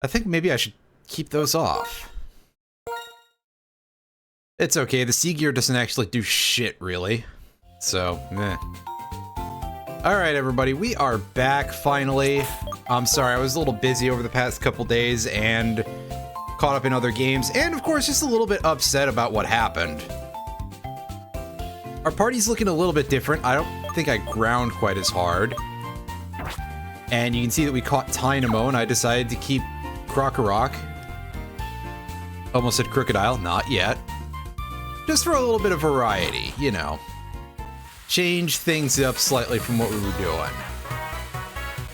I think maybe I should keep those off. It's okay, the sea gear doesn't actually do shit, really. So, meh. Alright, everybody, we are back, finally. I'm sorry, I was a little busy over the past couple days and caught up in other games, and of course, just a little bit upset about what happened. Our party's looking a little bit different. I don't think I ground quite as hard. And you can see that we caught Tynamo, and I decided to keep Crocorock. Almost said Crocodile, not yet. Just for a little bit of variety, you know. Change things up slightly from what we were doing.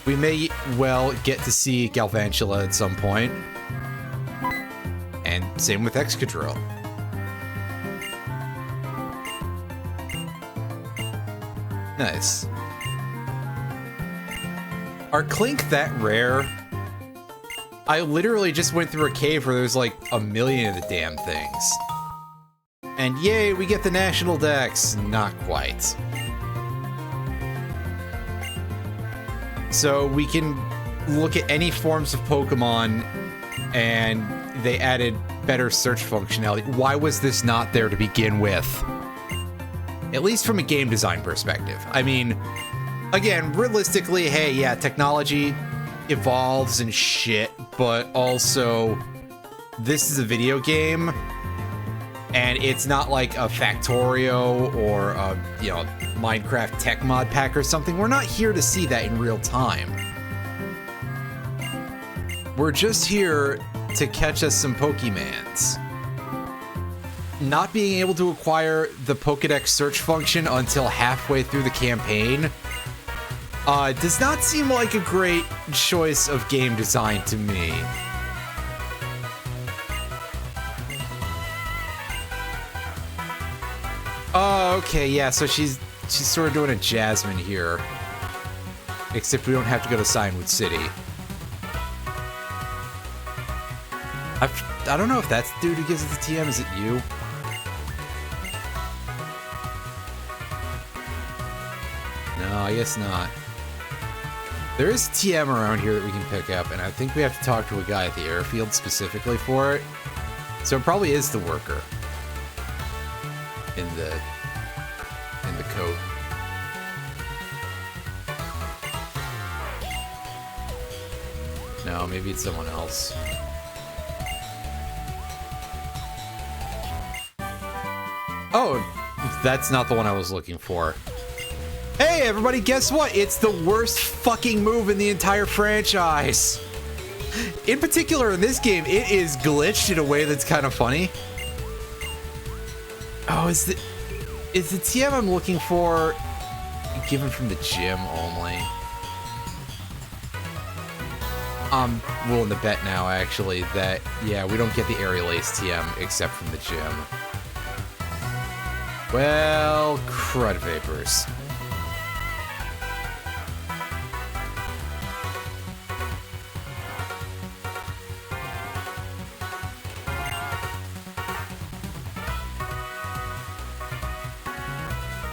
We may well get to see Galvantula at some point. And same with Excadrill. Nice. Are Clink that rare? I literally just went through a cave where there's like a million of the damn things. And yay, we get the National Dex. Not quite. So we can look at any forms of Pokemon, and they added better search functionality. Why was this not there to begin with? At least from a game design perspective. I mean, again, realistically, hey, yeah, technology evolves and shit, but also, this is a video game, and it's not like a Factorio or a, you know, Minecraft tech mod pack or something. We're not here to see that in real time. We're just here to catch us some Pokemans. Not being able to acquire the Pokedex search function until halfway through the campaign does not seem like a great choice of game design to me. Oh, okay, yeah, so she's sort of doing a Jasmine here. Except we don't have to go to Cianwood City. I don't know if that's the dude who gives it the TM. Is it you? No, I guess not. There is TM around here that we can pick up, and I think we have to talk to a guy at the airfield specifically for it. So it probably is the worker. In the coat. No, maybe it's someone else. Oh, that's not the one I was looking for. Hey, everybody, guess what? It's the worst fucking move in the entire franchise. In particular, in this game, it is glitched in a way that's kind of funny. Oh, is the TM I'm looking for given from the gym only? I'm willing to bet now, actually, that, yeah, we don't get the Aerial Ace TM except from the gym. Well, crud vapors.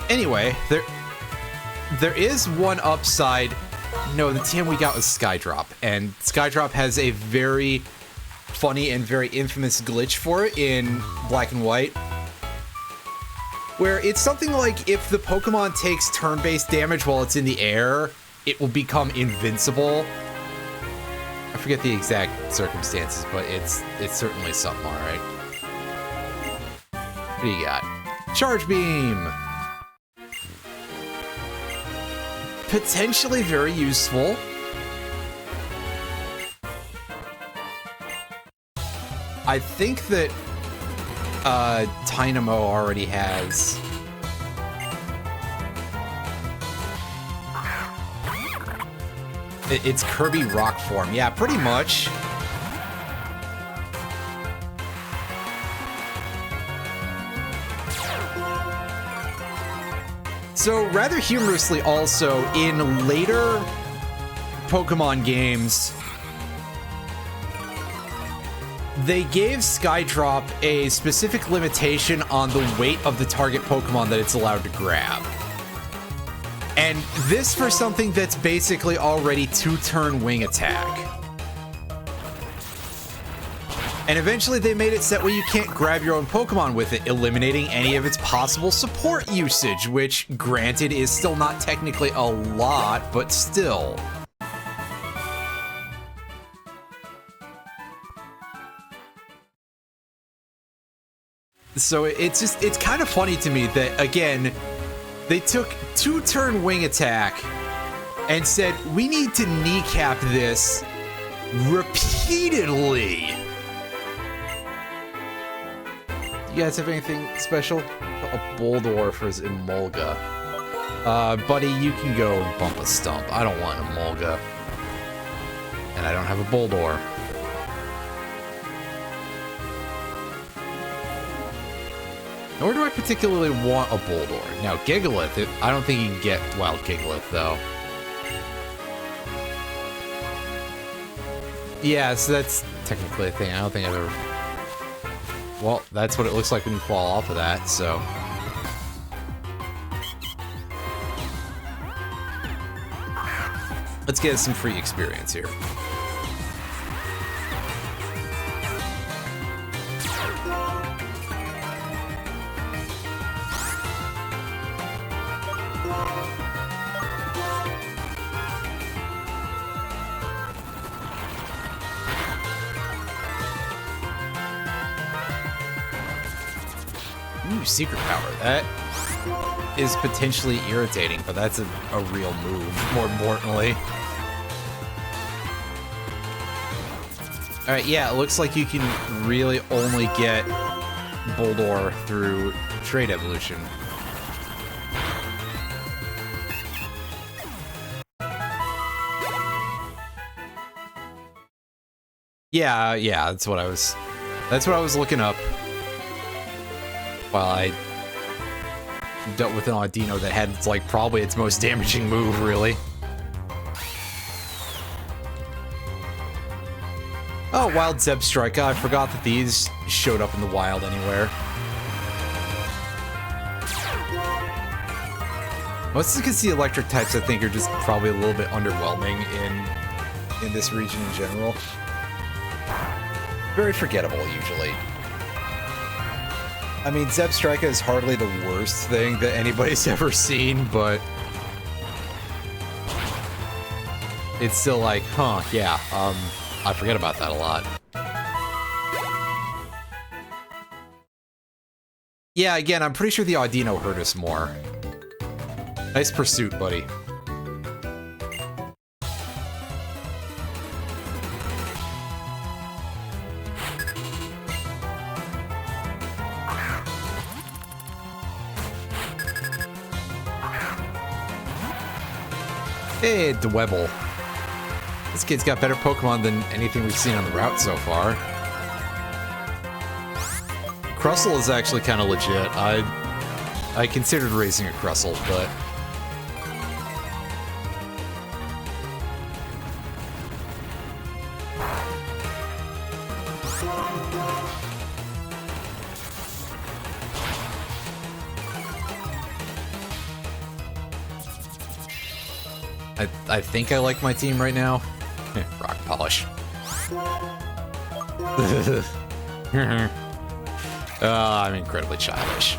Anyway, there is one upside. No, the TM we got was Skydrop, and Skydrop has a very funny and very infamous glitch for it in Black and White, where it's something like if the Pokemon takes turn-based damage while it's in the air, it will become invincible. I forget the exact circumstances, but it's certainly something, all right. What do you got? Charge Beam! Potentially very useful. I think that Tynamo already has. It's Kirby Rock form. Yeah, pretty much. So, rather humorously also, in later Pokemon games, they gave Skydrop a specific limitation on the weight of the target Pokemon that it's allowed to grab. And this for something that's basically already 2-turn wing attack. And eventually they made it so that way you can't grab your own Pokemon with it, eliminating any of its possible support usage, which, granted, is still not technically a lot, but still. So it's kind of funny to me that, again, they took 2-turn wing attack and said, we need to kneecap this repeatedly. You guys have anything special? A Boldore for his Emolga. Buddy, you can go and bump a stump. I don't want an Emolga. And I don't have a Boldore. Nor do I particularly want a Boldore. Now, Gigalith, I don't think you can get Wild Gigalith, though. Yeah, so that's technically a thing. I don't think I've ever... Well, that's what it looks like when you fall off of that, so... Let's get some free experience here. Ooh, Secret Power. That is potentially irritating, but that's a real move, more importantly. Alright, yeah, it looks like you can really only get Boldore through Trade Evolution. Yeah, that's what I was looking up. While I dealt with an Audino that had, like, probably its most damaging move, really. Oh, Wild Zebstrika. I forgot that these showed up in the wild anywhere. Most because the electric types, I think, are just probably a little bit underwhelming in this region in general. Very forgettable, usually. I mean, Zebstrika is hardly the worst thing that anybody's ever seen, but... It's still like, huh, yeah, I forget about that a lot. Yeah, again, I'm pretty sure the Audino hurt us more. Nice pursuit, buddy. Hey, Dwebble. This kid's got better Pokemon than anything we've seen on the route so far. Crustle is actually kind of legit. I considered raising a Crustle, but... I think I like my team right now. Rock Polish. I'm incredibly childish.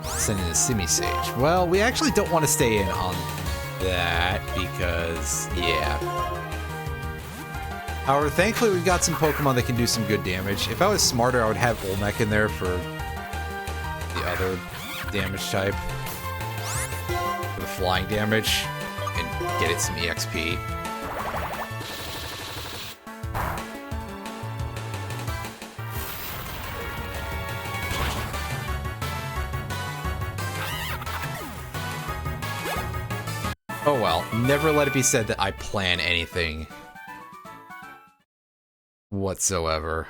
Send in a Simisage. Well, we actually don't want to stay in on that because, yeah. However, thankfully we've got some Pokemon that can do some good damage. If I was smarter, I would have Olmec in there for the other damage type. For the flying damage. And get it some EXP. Oh well, never let it be said that I plan anything whatsoever.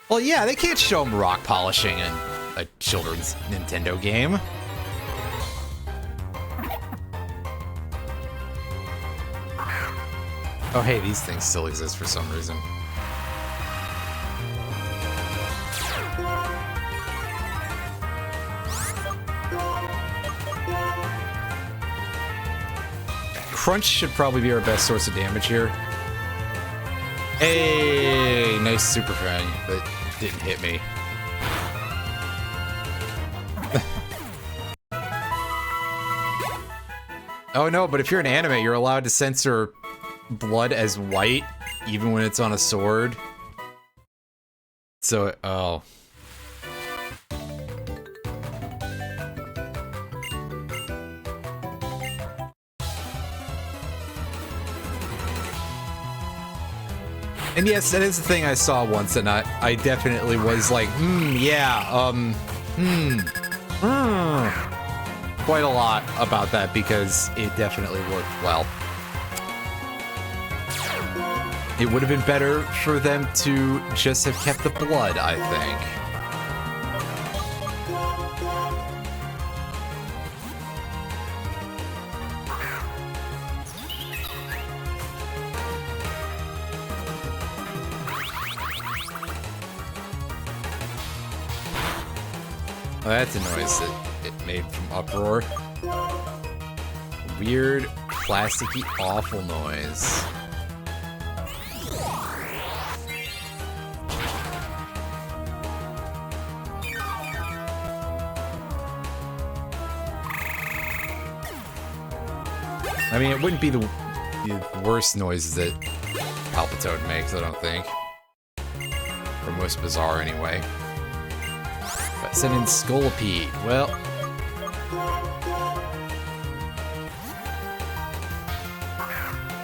Well, yeah, they can't show them rock polishing in a children's Nintendo game. Oh hey, these things still exist for some reason. Crunch should probably be our best source of damage here. Hey, nice super fan, but didn't hit me. Oh no, but if you're an anime, you're allowed to censor blood as white, even when it's on a sword. So, oh. And yes, that is the thing I saw once, and I definitely was like, quite a lot about that, because it definitely worked well. It would have been better for them to just have kept the blood, I think. Oh, that's a noise that it made from Uproar. Weird, plasticky, awful noise. I mean, it wouldn't be the worst noises that Palpitoad makes, I don't think. Or most bizarre, anyway. But send in Scolipede. Well,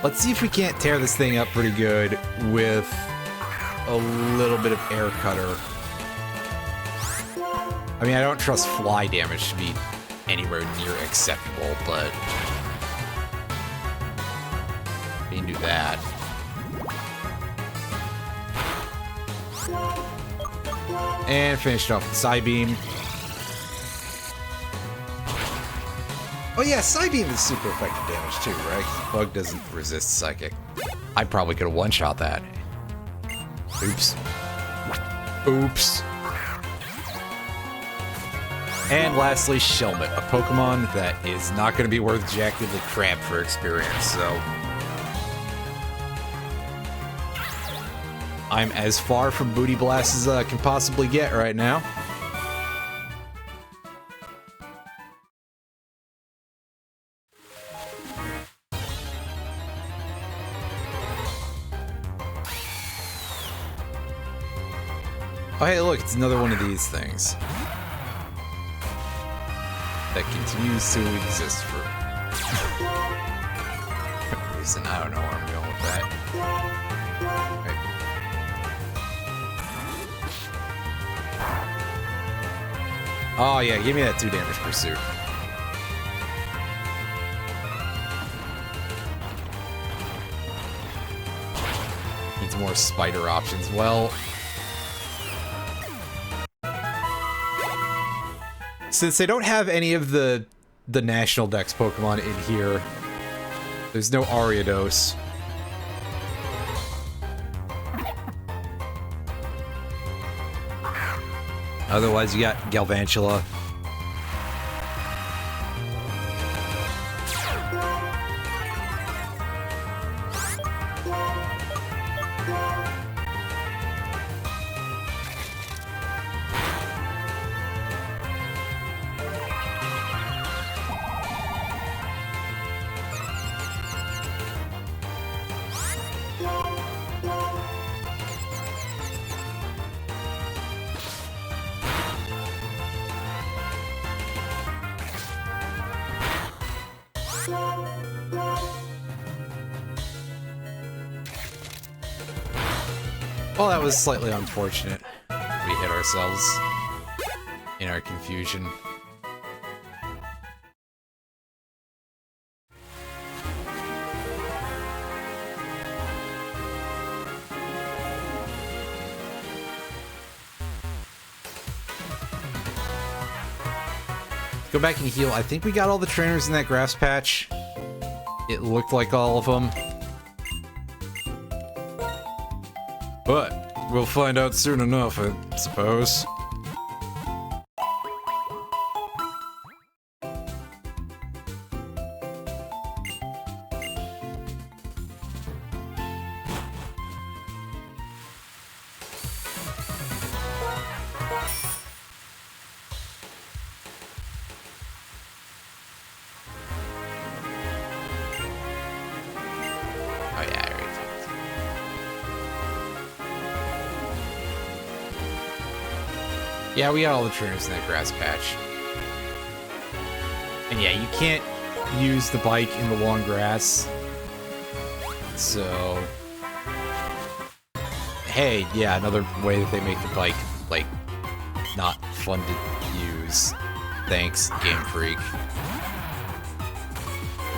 let's see if we can't tear this thing up pretty good with a little bit of Air Cutter. I mean, I don't trust fly damage to be anywhere near acceptable, but we can do that. And finished off with Psybeam. Oh yeah, Psybeam is super effective damage too, right? Bug doesn't resist Psychic. I probably could have one-shot that. Oops. Oops. And lastly, Shelmet, a Pokemon that is not going to be worth jack diddly crap for experience, so I'm as far from Booty Blast as I can possibly get right now. Oh hey, look, it's another one of these things that continues to exist for a reason. I don't know where I'm going with that. Oh yeah, give me that 2 damage pursuit. Needs more spider options. Well, since they don't have any of the National Dex Pokemon in here, there's no Ariados. Otherwise, you got Galvantula. Well, that was slightly unfortunate. We hit ourselves in our confusion. Go back and heal. I think we got all the trainers in that grass patch. It looked like all of them. But we'll find out soon enough, I suppose. Yeah, we got all the trainers in that grass patch. And yeah, you can't use the bike in the long grass. So... Hey, yeah, another way that they make the bike, like, not fun to use. Thanks, Game Freak.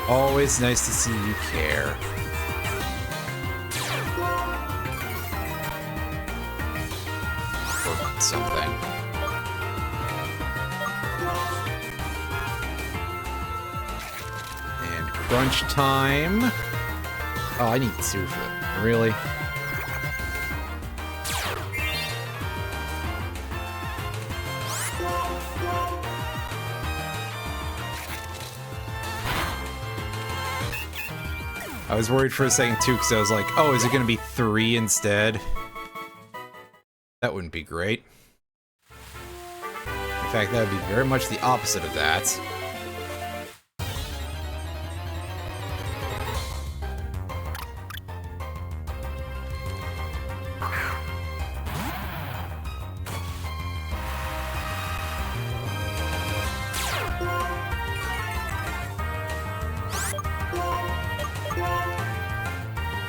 Always nice to see you care. Or something. And crunch time. Oh, I need 2 for that. Really? I was worried for a second too, because I was like, oh, is it going to be 3 instead? That wouldn't be great. In fact, that would be very much the opposite of that.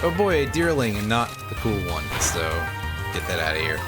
Oh boy, a deerling and not the cool one, so get that out of here.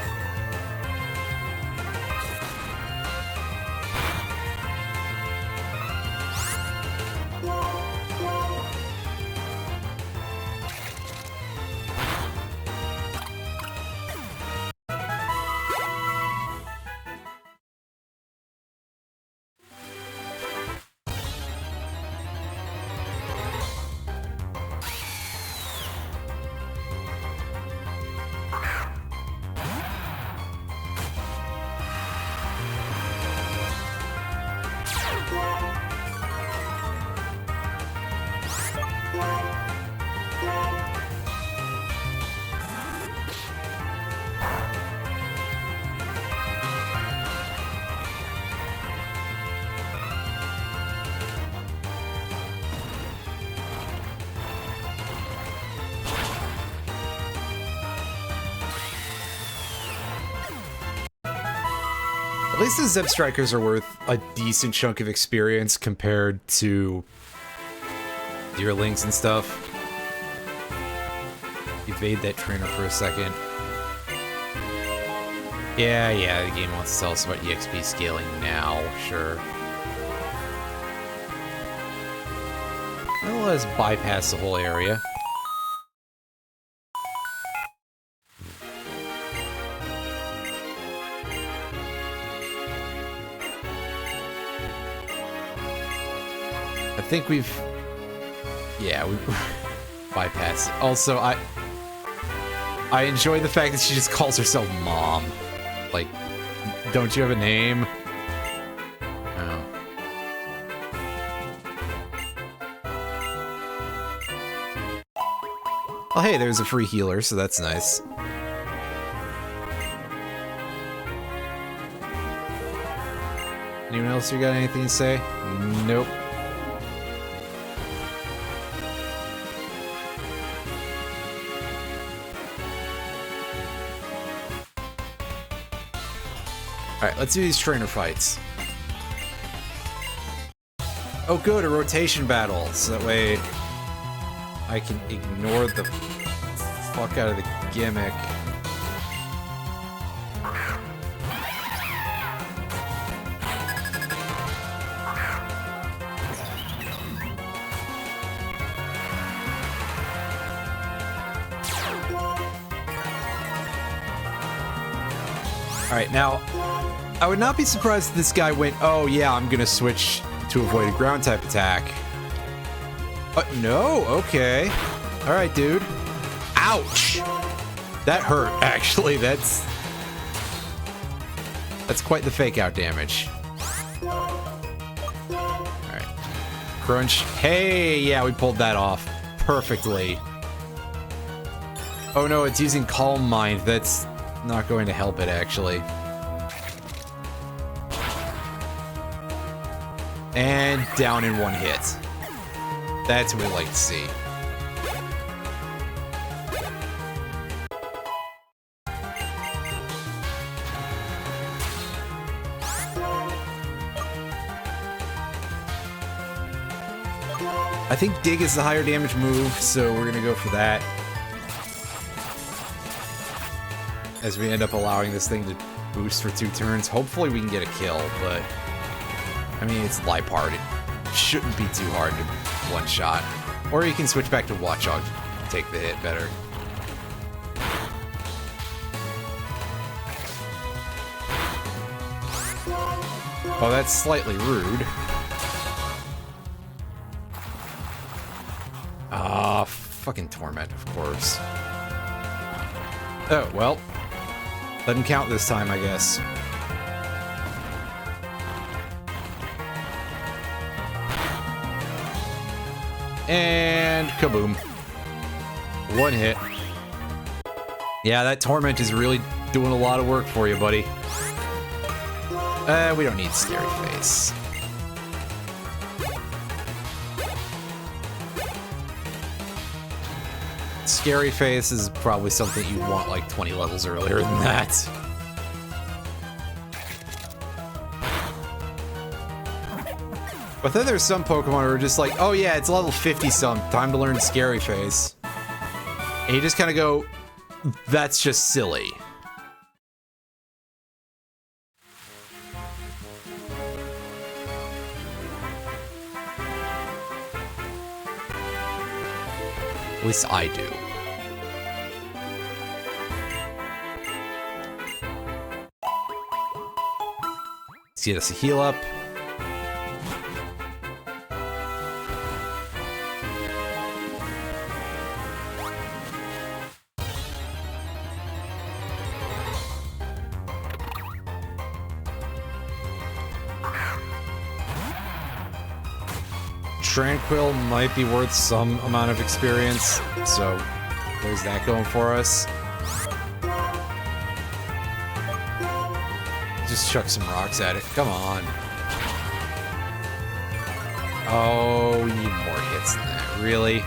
At least the Zeb Strikers are worth a decent chunk of experience compared to Deerlings and stuff. Evade that trainer for a second. Yeah, the game wants to tell us about EXP scaling now, sure. Well, let's bypass the whole area. I think we've... Yeah, we've bypassed it. Also, I enjoy the fact that she just calls herself Mom. Like, don't you have a name? Oh. Oh, hey, there's a free healer, so that's nice. Anyone else who got anything to say? Nope. Alright, let's do these trainer fights. Oh good, a rotation battle, so that way I can ignore the fuck out of the gimmick. Alright, now, I would not be surprised if this guy went, oh yeah, I'm gonna switch to avoid a ground type attack. No, okay. Alright, dude. Ouch! That hurt, actually. That's quite the fake out damage. Alright. Crunch. Hey, yeah, we pulled that off perfectly. Oh no, it's using Calm Mind. That's not going to help it, actually. And down in one hit. That's what we like to see. I think Dig is the higher damage move, so we're gonna go for that. As we end up allowing this thing to boost for 2 turns. Hopefully we can get a kill, but... I mean, it's Lipard. It shouldn't be too hard to one-shot. Or you can switch back to Watchog to take the hit better. Oh, that's slightly rude. Ah, fucking Torment, of course. Oh, well. Doesn't count this time, I guess. And kaboom. 1 hit. Yeah, that Torment is really doing a lot of work for you, buddy. We don't need Scary Face. Scary Face is probably something you'd want like 20 levels earlier than that. But then there's some Pokemon who are just like, oh yeah, it's level 50-some, time to learn Scary Face. And you just kind of go, that's just silly. At least I do. Let's get us a heal up. Tranquil might be worth some amount of experience, so there's that going for us. Just chuck some rocks at it. Come on. Oh, we need more hits than that. Really?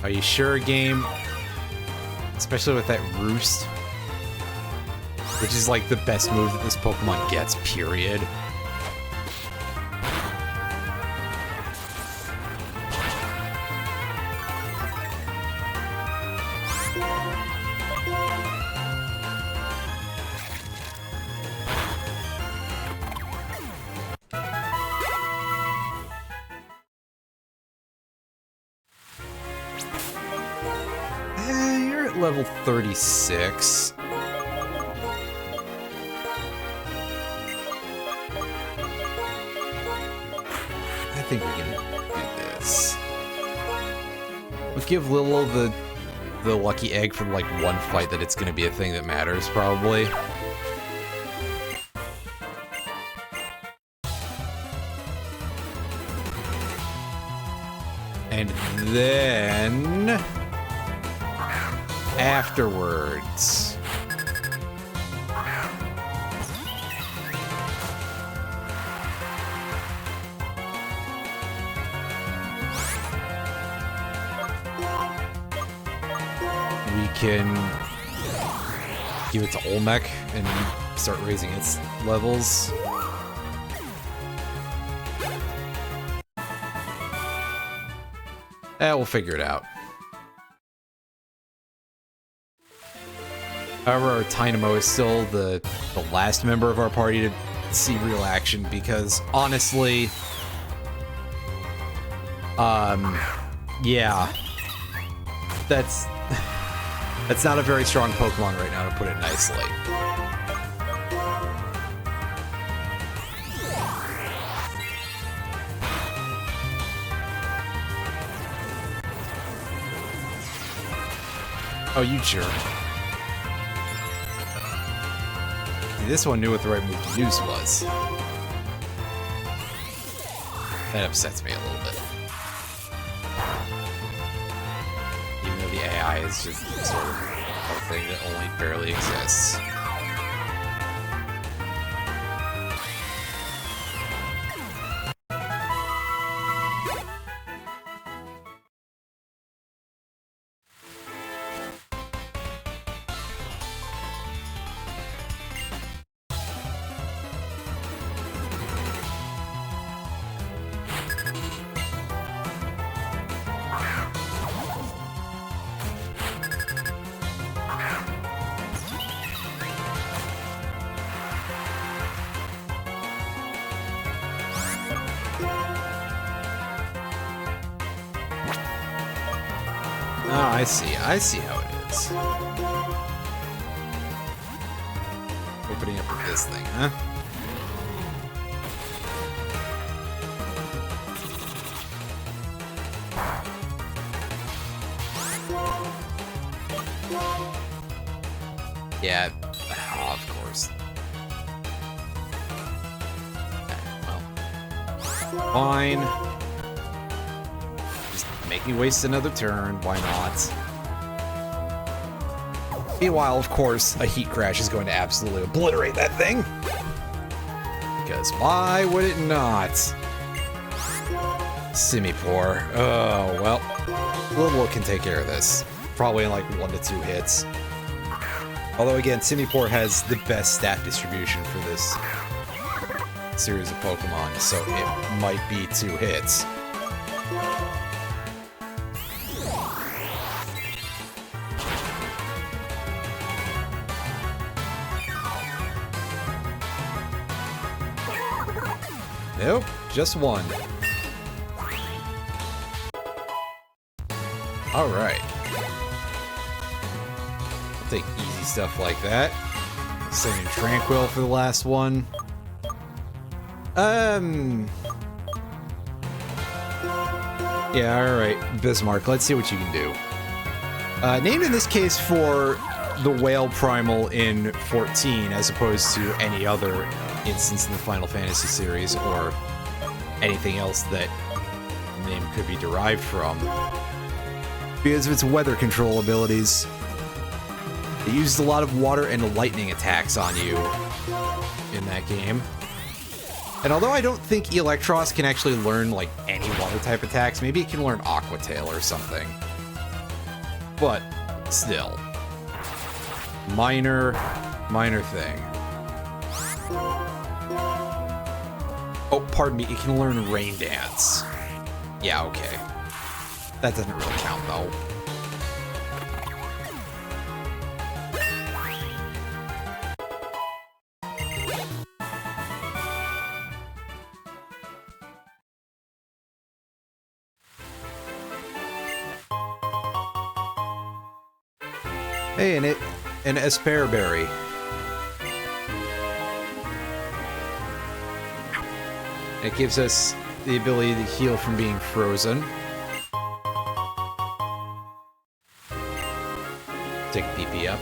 Are you sure, game? Especially with that Roost. Which is like the best move that this Pokemon gets, period. Level 36. I think we can do this. We'll give Lilo the lucky egg for like one fight that it's going to be a thing that matters, probably. And then... afterwards. We can give it to Olmec and start raising its levels. We'll figure it out. However, our Tynamo is still the last member of our party to see real action because, honestly, yeah, that's not a very strong Pokemon right now, to put it nicely. Oh, you jerk. This one knew what the right move to use was. That upsets me a little bit. Even though the AI is just sort of a thing that only barely exists. I see how it is. Opening up with this thing, huh? Yeah, oh, of course. Okay, well, fine. Just make me waste another turn, why not? Meanwhile, of course, a heat crash is going to absolutely obliterate that thing. Because why would it not? Simipour. Oh, well. Little can take care of this. Probably in like 1 to 2 hits. Although, again, Simipour has the best stat distribution for this series of Pokemon, so it might be 2 hits. Nope, just 1. Alright. I'll take easy stuff like that. Sending Tranquil for the last one. Yeah, alright. Bismarck, let's see what you can do. Named in this case for the Whale Primal in 14, as opposed to any other instance in the Final Fantasy series, or anything else that the name could be derived from. Because of its weather control abilities. It used a lot of water and lightning attacks on you in that game. And although I don't think Eelektross can actually learn, like, any water type attacks, maybe it can learn Aqua Tail or something. But, still. Minor thing. Oh, pardon me, it can learn Rain Dance. Yeah, okay. That doesn't really count, though. Hey, an Asperberry. It gives us the ability to heal from being frozen. Take PP up.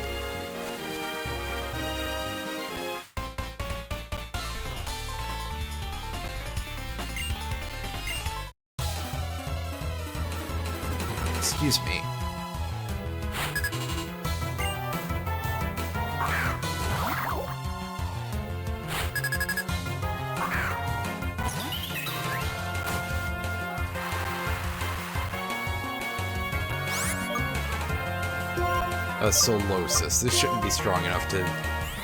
Excuse me. Solosis. This shouldn't be strong enough to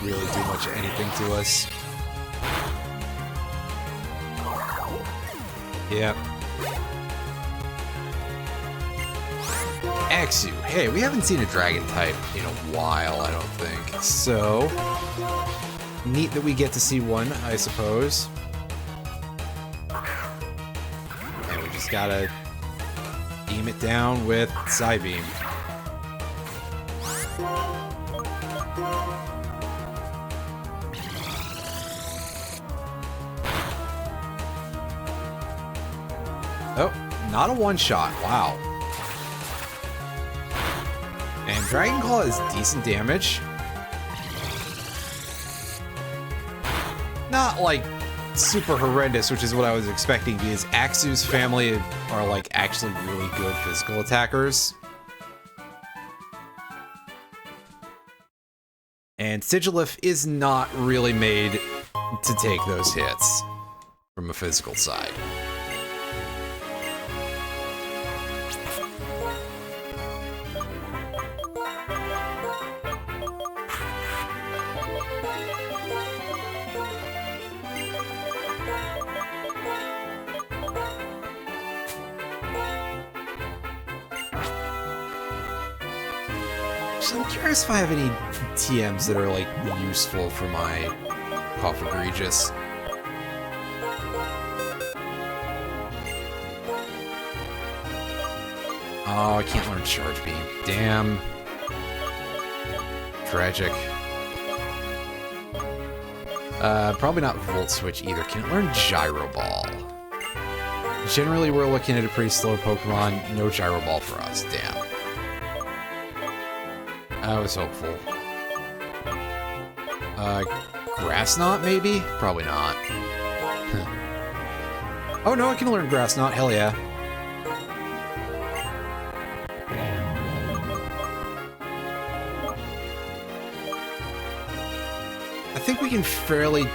really do much of anything to us. Yep. Axew. Hey, we haven't seen a dragon type in a while, I don't think. So, neat that we get to see one, I suppose. And we just gotta beam it down with Psybeam. Oh, not a one-shot. Wow. And Dragon Claw is decent damage. Not, like, super horrendous, which is what I was expecting, because Axew's family are, like, actually really good physical attackers. And Sigilyph is not really made to take those hits from a physical side. So I'm curious if I have any TMs that are, like, useful for my Cough Egregious. Oh, I can't learn Charge Beam. Damn. Tragic. Probably not Volt Switch either. Can it learn Gyro Ball? Generally, we're looking at a pretty slow Pokemon. No Gyro Ball for us. Damn. I was hopeful. Grass Knot, maybe? Probably not. Oh no, I can learn Grass Knot. Hell yeah. I think we can fairly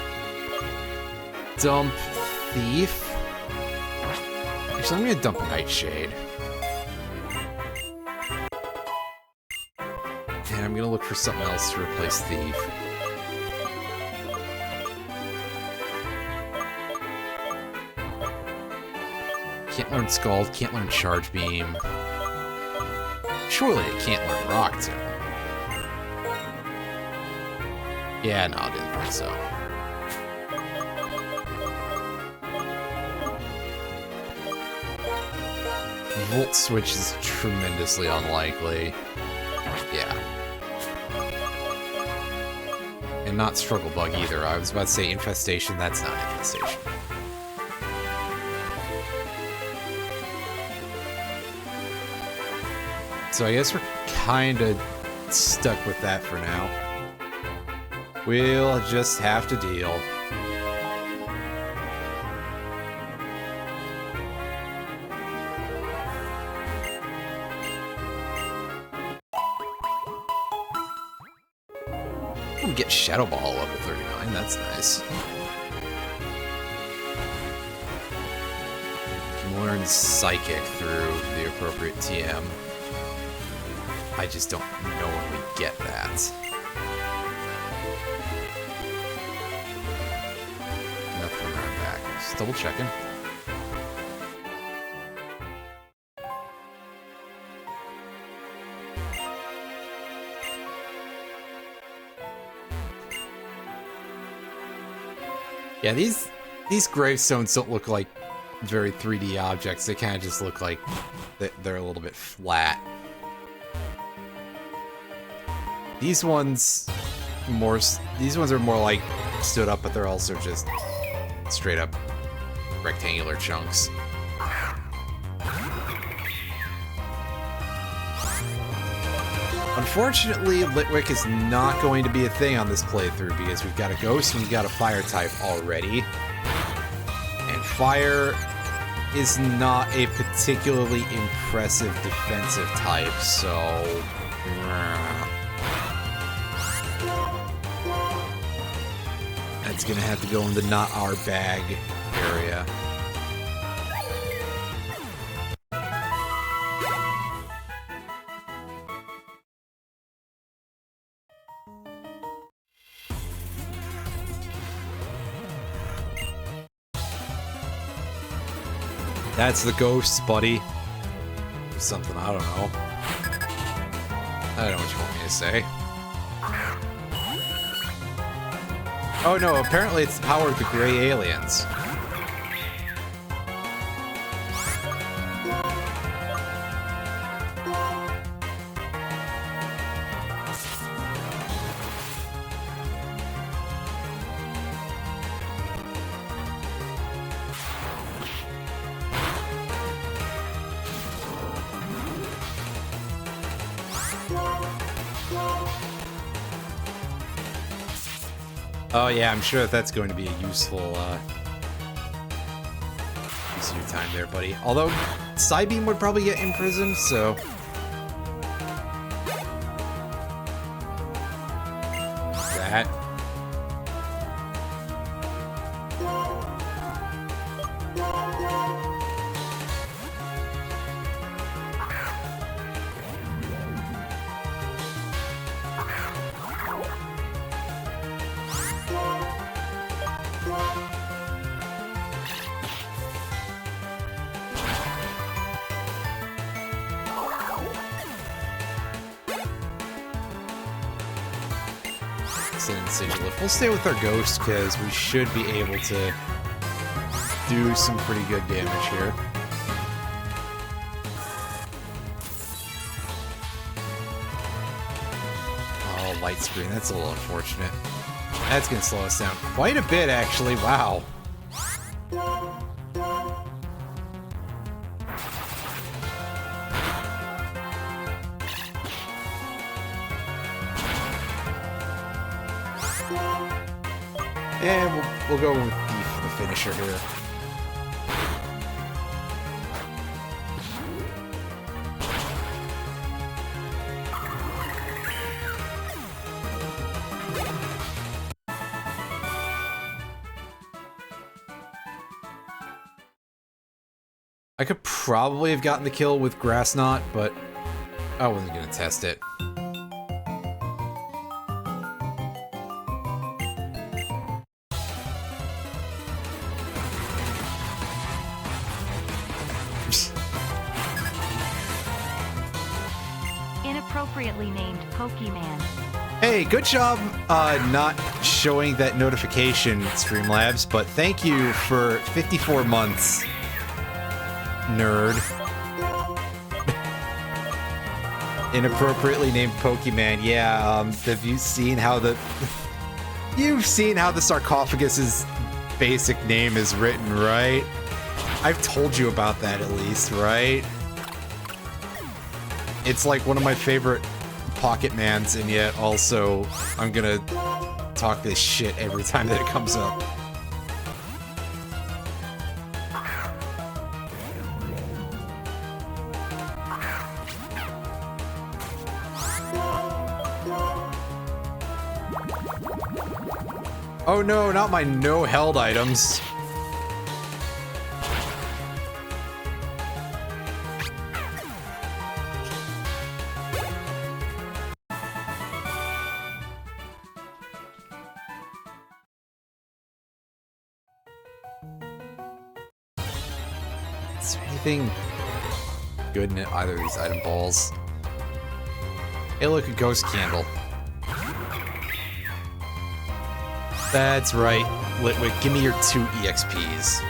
dump Thief. Actually, I'm gonna dump Nightshade. And I'm gonna look for something else to replace Thief. Can't learn Scald, can't learn Charge Beam. Surely it can't learn Rock Tomb. Yeah, no, I didn't think so. Volt Switch is tremendously unlikely. Yeah. And not Struggle Bug either. I was about to say Infestation, that's not Infestation. So I guess we're kinda stuck with that for now. We'll just have to deal. We get Shadow Ball level 39, that's nice. Can learn Psychic through the appropriate TM. I just don't know when we get that. Nothing around back. Just double checking. Yeah, these gravestones don't look like very 3D objects. They kind of just look like they're a little bit flat. These ones are more like stood up, but they're also just straight up rectangular chunks. Unfortunately, Litwick is not going to be a thing on this playthrough because we've got a Ghost and we've got a Fire type already. And Fire is not a particularly impressive defensive type, so... That's gonna have to go in the not our bag area. That's the Ghost, buddy. Or something, I don't know. I don't know what you want me to say. Oh no, apparently it's the power of the gray aliens. Oh yeah, I'm sure that's going to be a useful use of your time there, buddy. Although, Psybeam would probably get imprisoned, so... That. We'll stay with our Ghost because we should be able to do some pretty good damage here. light screen. That's a little unfortunate. That's gonna slow us down quite a bit, actually. Wow. And we'll go with B for the finisher here. I could probably have gotten the kill with Grass Knot, but I wasn't gonna test it. Inappropriately named Pokemon. Hey, good job not showing that notification, Streamlabs, but thank you for 54 months, nerd. Inappropriately named Pokemon. Yeah, have you seen how the... You've seen how the sarcophagus's basic name is written, right? I've told you about that at least, right? It's like one of my favorite Pocket Mans, and yet also I'm gonna talk this shit every time that it comes up. Oh no, not my no-held items. Is there anything good in either of these item balls? Hey, look, a ghost candle. That's right, Litwick, give me your 2 EXPs.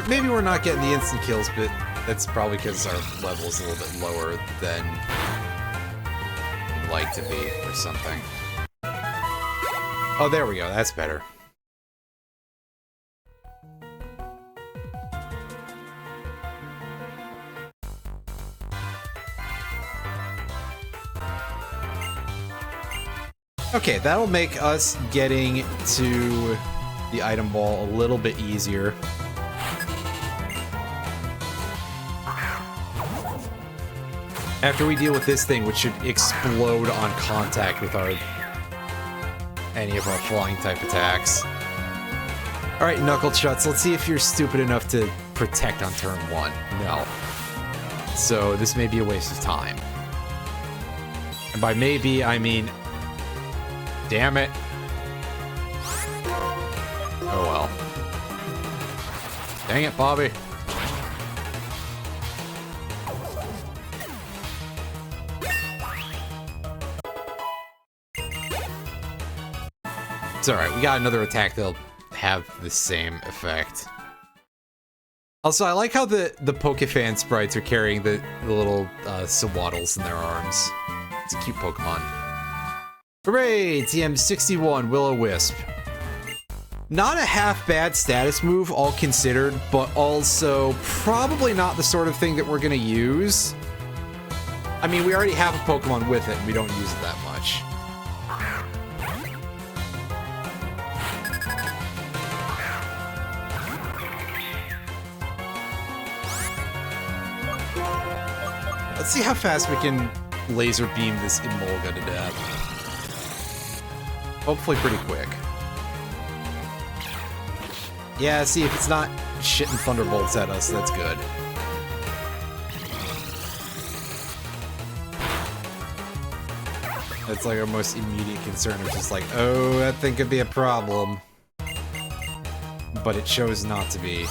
Maybe we're not getting the instant kills, but that's probably because our level is a little bit lower than we'd like to be, or something. Oh, there we go. That's better. Okay, that'll make us getting to the item ball a little bit easier. After we deal with this thing, which should explode on contact with any of our flying type attacks. Alright, Knuckle Chuts, let's see if you're stupid enough to protect on turn 1. No. So this may be a waste of time. And by maybe, I mean... Damn it. Oh well. Dang it, Bobby. It's alright, we got another attack that'll have the same effect. Also, I like how the Pokefan sprites are carrying the little Sawaddles in their arms. It's a cute Pokemon. Hooray! TM61 Will-O-Wisp. Not a half-bad status move, all considered, but also probably not the sort of thing that we're gonna use. I mean, we already have a Pokemon with it, and we don't use it that much. Let's see how fast we can laser beam this Emolga to death. Hopefully pretty quick. Yeah, see, if it's not shitting thunderbolts at us, that's good. That's like our most immediate concern, which is like, oh, that thing could be a problem. But it chose not to be.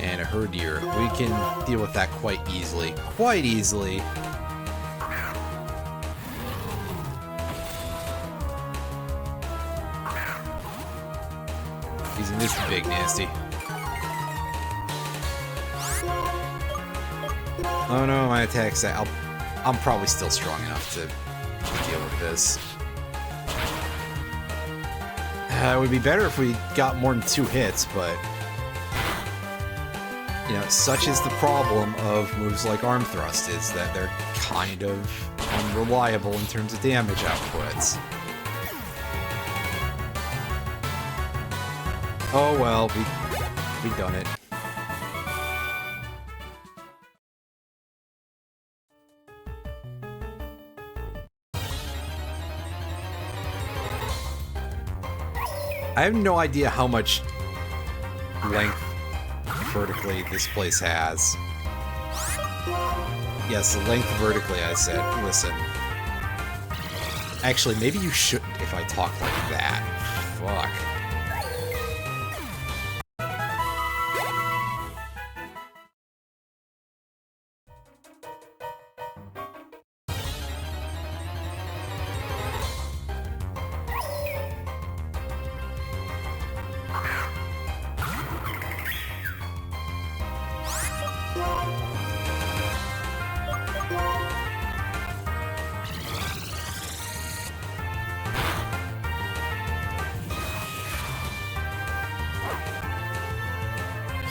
And a Herdier. We can deal with that quite easily. Quite easily. Using this big nasty. Oh no, my attack's out. I'm probably still strong enough to deal with this. It would be better if we got more than 2 hits, but... You know, such is the problem of moves like Arm Thrust, is that they're kind of unreliable in terms of damage outputs. Oh well, we done it. I have no idea how much length vertically this place has. Yes, the length vertically, I said. Listen. Actually, maybe you shouldn't if I talk like that. Fuck.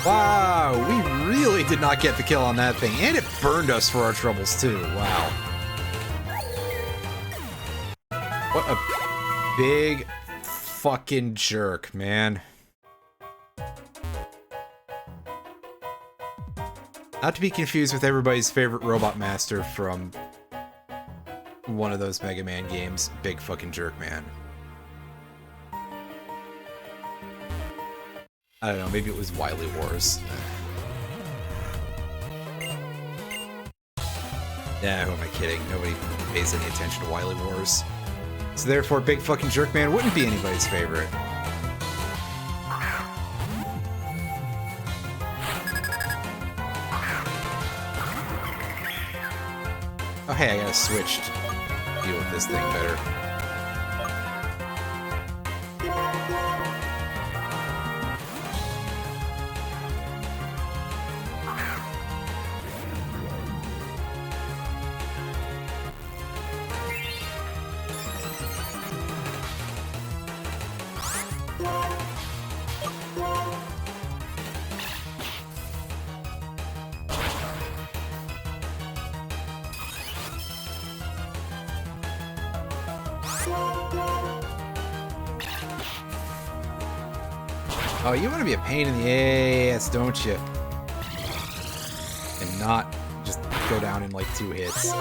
Wow, we really did not get the kill on that thing, and it burned us for our troubles too. Wow. What a big fucking jerk, man. Not to be confused with everybody's favorite Robot Master from one of those Mega Man games, Big fucking jerk, man. I don't know, maybe it was Wily Wars. Nah, who am I kidding? Nobody pays any attention to Wily Wars. So therefore, Big fucking jerk man wouldn't be anybody's favorite. Oh hey, I gotta switch to deal with this thing better. Oh, you want to be a pain in the ass, don't you? And not just go down in like 2 hits.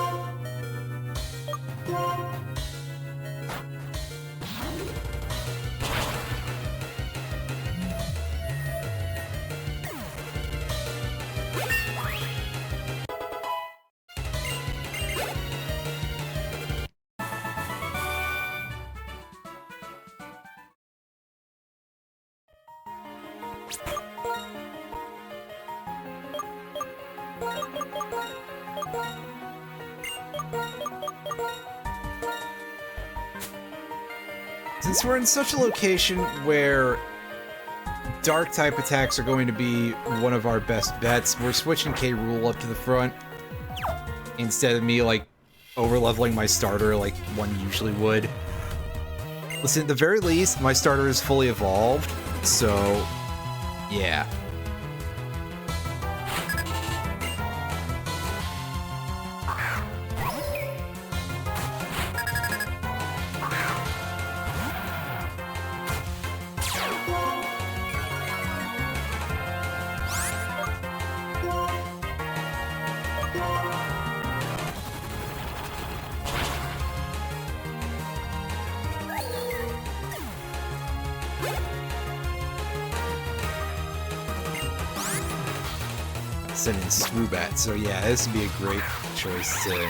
Since we're in such a location where dark type attacks are going to be one of our best bets, we're switching K. Rool up to the front instead of me like over-leveling my starter like one usually would. Listen, at the very least, my starter is fully evolved, so yeah. send in Swoobat. So yeah, this would be a great choice to...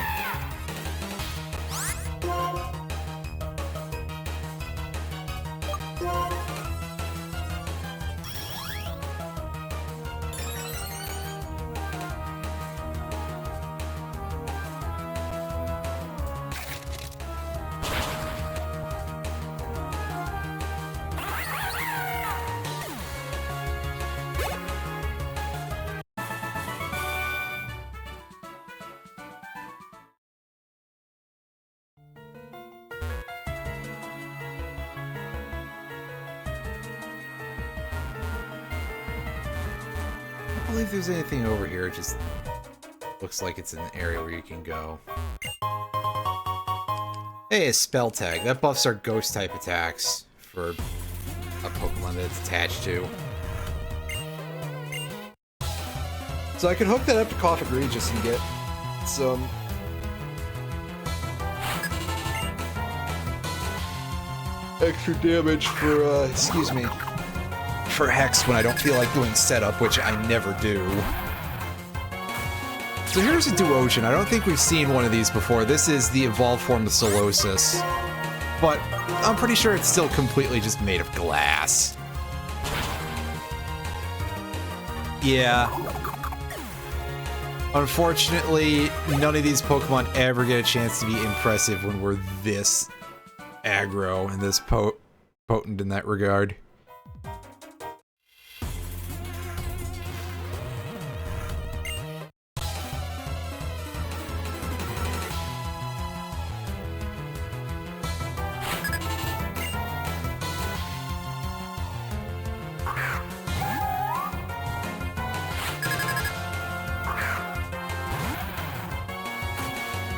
I don't believe there's anything over here. It just looks like it's an area where you can go. Hey, a spell tag. That buffs our ghost type attacks for a Pokemon that it's attached to. So I can hook that up to Cough Regis and get some extra damage for, excuse me, for Hex when I don't feel like doing setup, which I never do. So here's a Duosion. I don't think we've seen one of these before. This is the evolved form of Solosis, but I'm pretty sure it's still completely just made of glass. Yeah. Unfortunately, none of these Pokemon ever get a chance to be impressive when we're this aggro and this potent in that regard.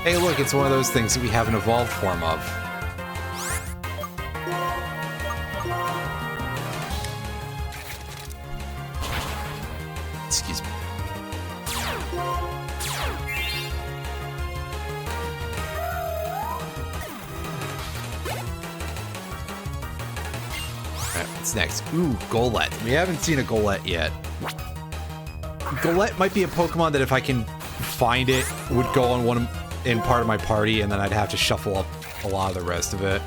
Hey, look, it's one of those things that we have an evolved form of. Excuse me. Alright, what's next? Ooh, Golett. We haven't seen a Golett yet. Golett might be a Pokemon that if I can find it, would go on in part of my party, and then I'd have to shuffle up a lot of the rest of it.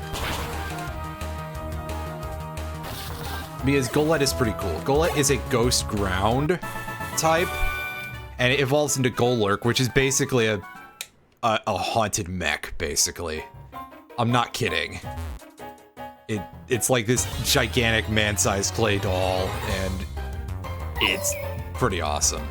Because Golett is pretty cool. Golett is a ghost ground type, and it evolves into Golurk, which is basically a haunted mech, basically. I'm not kidding. It's like this gigantic man-sized clay doll, and it's pretty awesome.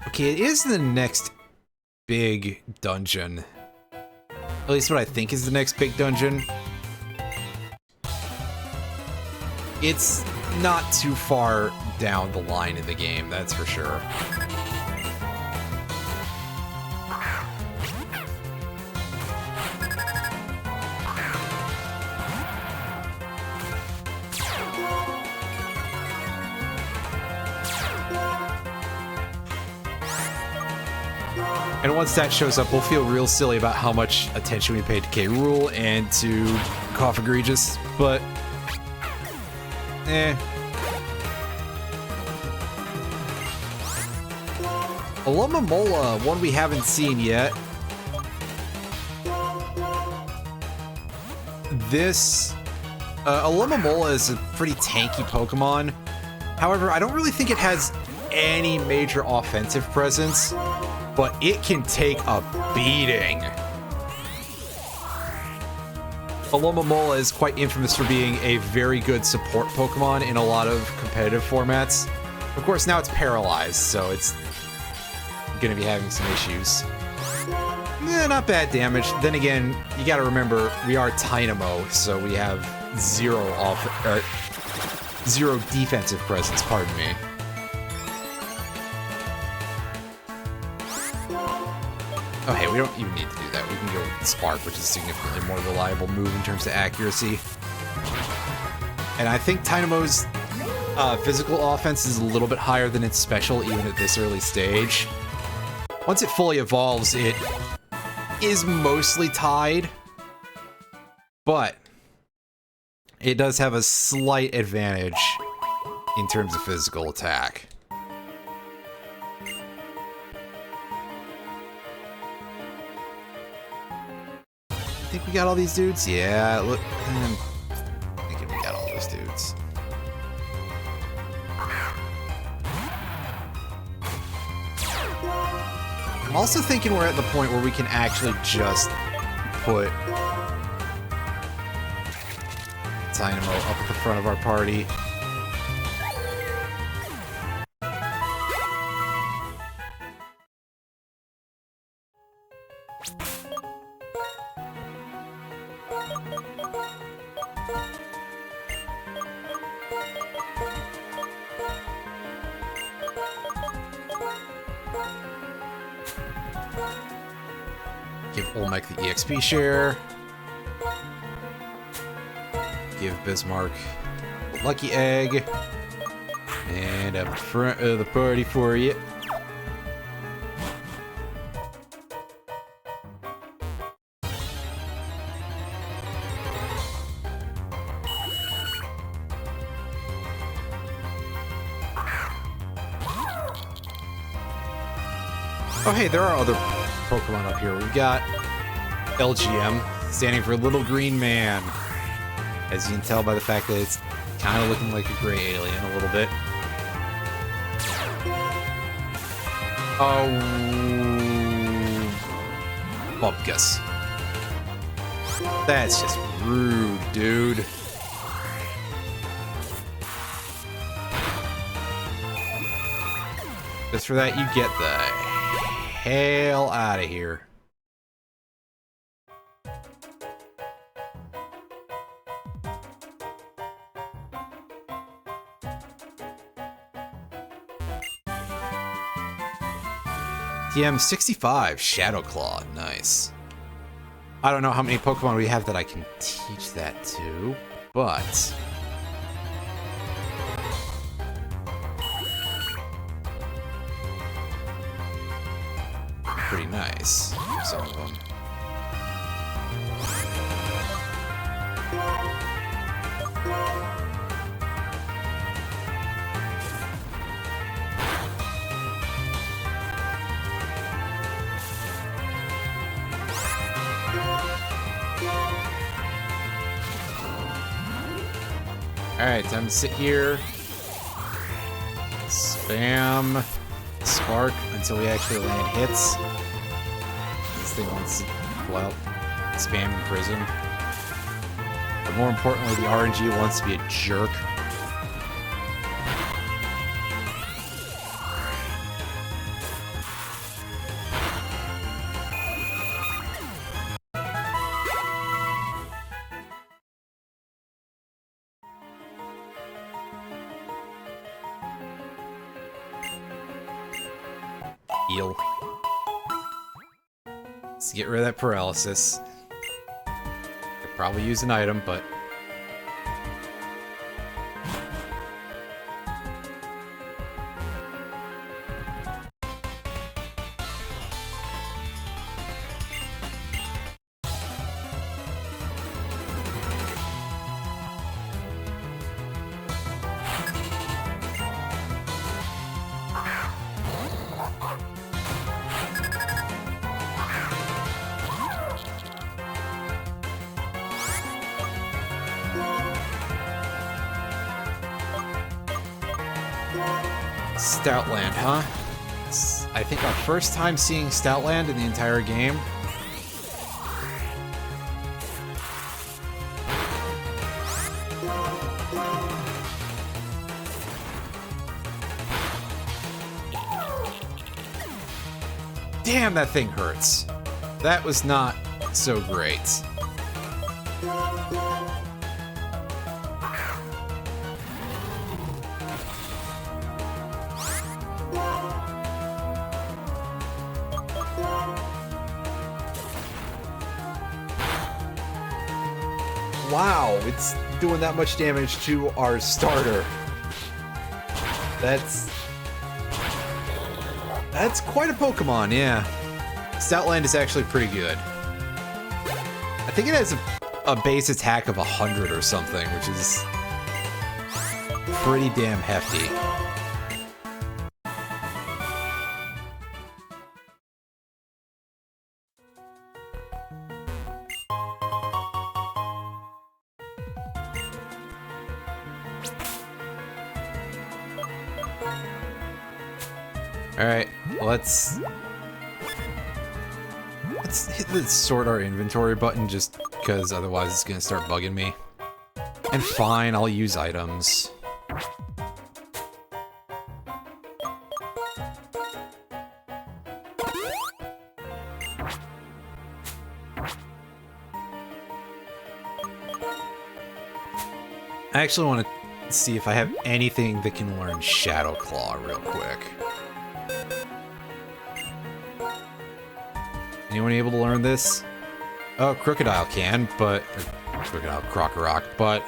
Okay, it is the next big dungeon. At least what I think is the next big dungeon. It's not too far down the line in the game, that's for sure. And once that shows up, we'll feel real silly about how much attention we paid to K-Rool and to Cough Regis, but... Alomomola, one we haven't seen yet. This... Alomomola is a pretty tanky Pokemon. However, I don't really think it has any major offensive presence, but it can take a beating. Alomomola is quite infamous for being a very good support Pokemon in a lot of competitive formats. Of course, now it's paralyzed, so it's gonna be having some issues. Not bad damage. Then again, you gotta remember, we are Tynamo, so we have zero defensive presence, pardon me. Oh hey, we don't even need to do that. We can go Spark, which is a significantly more reliable move in terms of accuracy. And I think Dynamo's physical offense is a little bit higher than its special, even at this early stage. Once it fully evolves, it is mostly tied, but it does have a slight advantage in terms of physical attack. I think we got all these dudes? Yeah, look. I'm thinking we got all those dudes. I'm also thinking we're at the point where we can actually just put Dynamo up at the front of our party. Give Olmec the EXP share. Give Bismarck a lucky egg. And up front of the party for you. Oh hey, there are other Pokemon up here. We've got LGM, standing for Little Green Man. As you can tell by the fact that it's kind of looking like a gray alien a little bit. Oh, Bubkus. That's just rude, dude. Just for that, you get the hell out of here. TM65, Shadow Claw, nice. I don't know how many Pokemon we have that I can teach that to, but pretty nice, some of them. Alright, time to sit here, spam Spark until we actually land hits. This thing wants to, well, spam in prison. But more importantly, the RNG wants to be a jerk. Heal. Let's get rid of that paralysis. Could probably use an item, but Stoutland, huh? It's, I think, our first time seeing Stoutland in the entire game. Damn, that thing hurts. That was not so great. Wow, it's doing that much damage to our starter. That's quite a Pokemon, yeah. Stoutland is actually pretty good. I think it has a base attack of 100 or something, which is pretty damn hefty. Alright, let's hit the sort our inventory button just because otherwise it's gonna start bugging me. And fine, I'll use items. I actually want to see if I have anything that can learn Shadow Claw real quick. Anyone able to learn this? Oh, Crocodile can, but... Crocodile, Crocorock, but...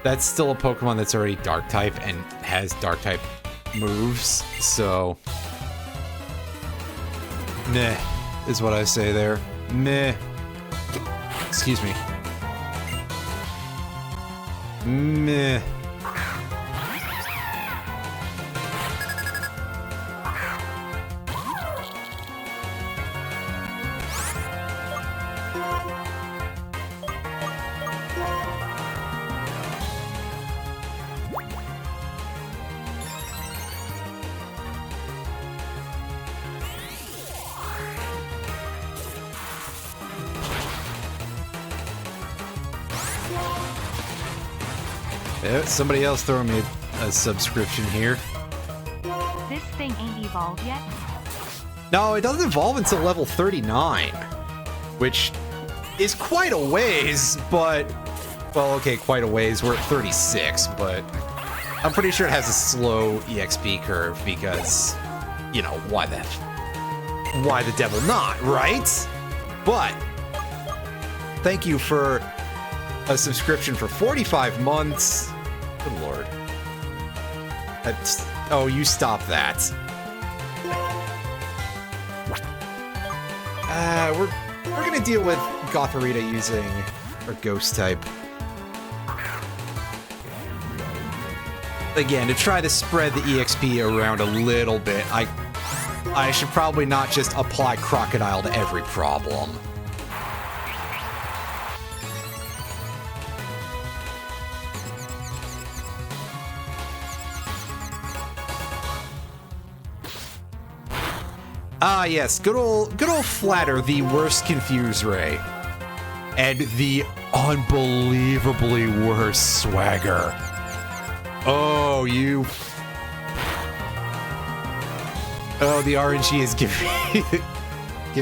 That's still a Pokemon that's already Dark-type and has Dark-type moves, so... Meh, is what I say there. Meh. Excuse me. Meh. Somebody else throwing me a subscription here. This thing ain't evolved yet? No, it doesn't evolve until level 39, which is quite a ways, but... Well, okay, quite a ways. We're at 36, but I'm pretty sure it has a slow EXP curve because, you know, why the devil not, right? But thank you for a subscription for 45 months. Good lord. Oh, you stop that. We're gonna deal with Gothorita using our Ghost type. Again, to try to spread the EXP around a little bit, I should probably not just apply Crocodile to every problem. Ah, yes, good old Flatter, the worst Confuse Ray. And the unbelievably worst Swagger. Oh, you... Oh, the RNG is giving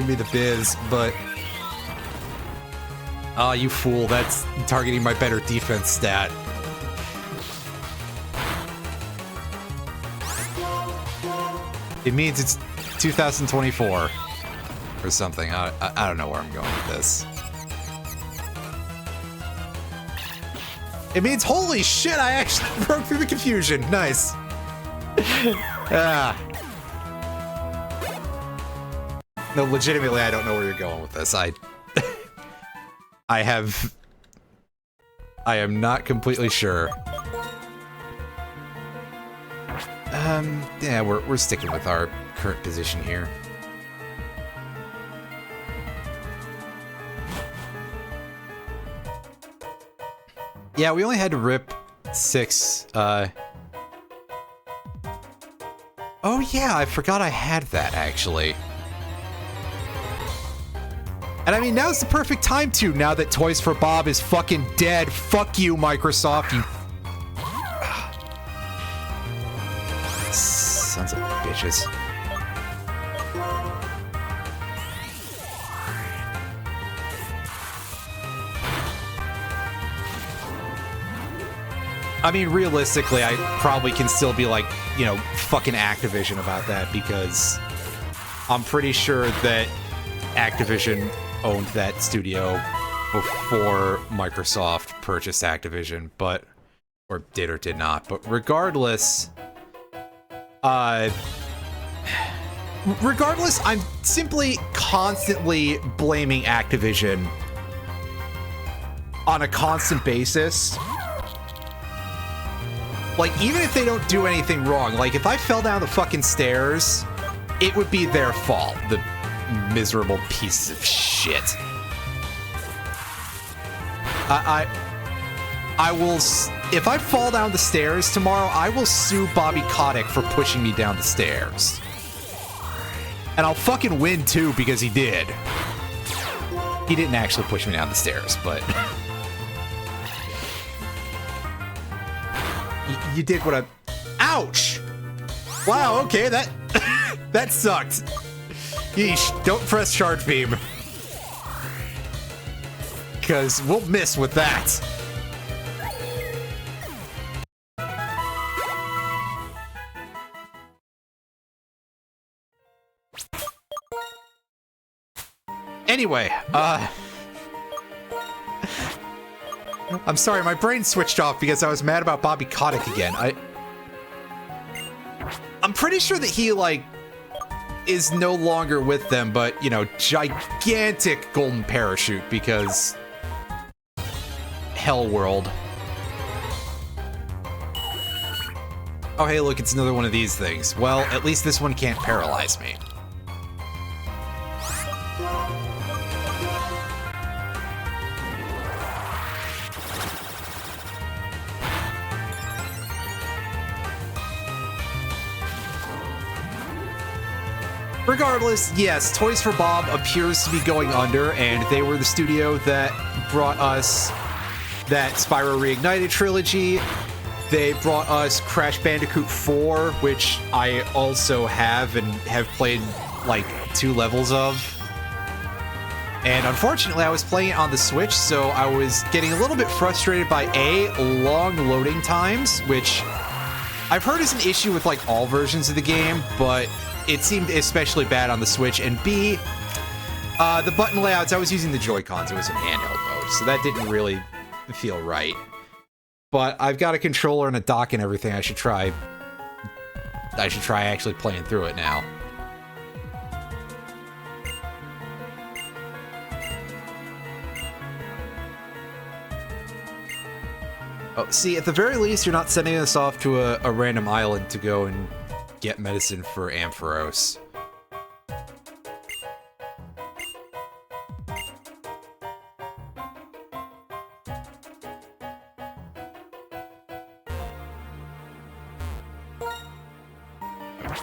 me the biz, but... Ah, you fool, that's targeting my better defense stat. It means it's 2024 or something. I don't know where I'm going with this. It means holy shit, I actually broke through the confusion. Nice. Ah. No, legitimately, I don't know where you're going with this. I am not completely sure. Yeah, we're sticking with our current position here. Yeah, we only had to rip 6, Oh yeah, I forgot I had that, actually. And I mean, now's the perfect time to, now that Toys for Bob is fucking dead. Fuck you, Microsoft, you... Sons of bitches. I mean, realistically, I probably can still be like, you know, fucking Activision about that because I'm pretty sure that Activision owned that studio before Microsoft purchased Activision, but or did or did not. But regardless, I'm simply constantly blaming Activision on a constant basis. Like, even if they don't do anything wrong, like, if I fell down the fucking stairs, it would be their fault, the miserable pieces of shit. I will, if I fall down the stairs tomorrow, I will sue Bobby Kotick for pushing me down the stairs. And I'll fucking win, too, because he did. He didn't actually push me down the stairs, but... you did what I... Ouch! Wow, okay, that... that sucked. Yeesh, don't press charge beam. Because we'll miss with that. Anyway, I'm sorry, my brain switched off because I was mad about Bobby Kotick again. I'm pretty sure that he, like, is no longer with them, but, you know, gigantic golden parachute because Hell World. Oh, hey, look, it's another one of these things. Well, at least this one can't paralyze me. Regardless, yes, Toys for Bob appears to be going under, and they were the studio that brought us that Spyro Reignited trilogy. They brought us Crash Bandicoot 4, which I also have and have played like 2 levels of. And unfortunately, I was playing it on the Switch, so I was getting a little bit frustrated by A, long loading times, which I've heard is an issue with like all versions of the game, but it seemed especially bad on the Switch, and B, the button layouts, I was using the Joy-Cons, it was in handheld mode, so that didn't really feel right. But I've got a controller and a dock and everything, I should try actually playing through it now. Oh, see, at the very least, you're not sending us off to a random island to go and get medicine for Ampharos.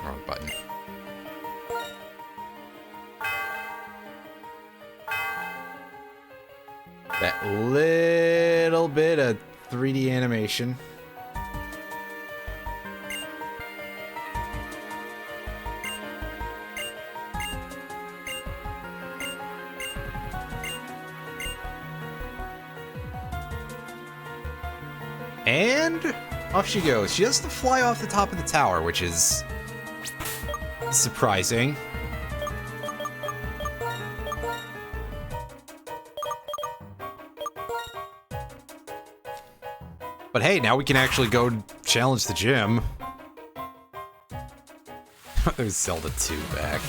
Wrong button. That little bit of 3D animation. And off she goes. She has to fly off the top of the tower, which is surprising. But hey, now we can actually go challenge the gym. There's Zelda 2 back.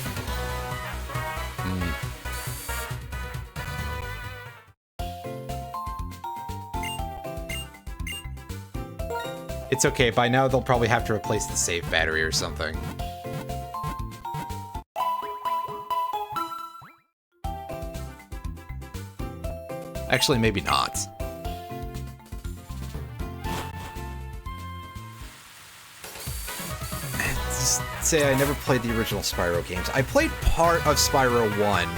It's okay, by now they'll probably have to replace the save battery or something. Actually, maybe not. Just say I never played the original Spyro games. I played part of Spyro 1.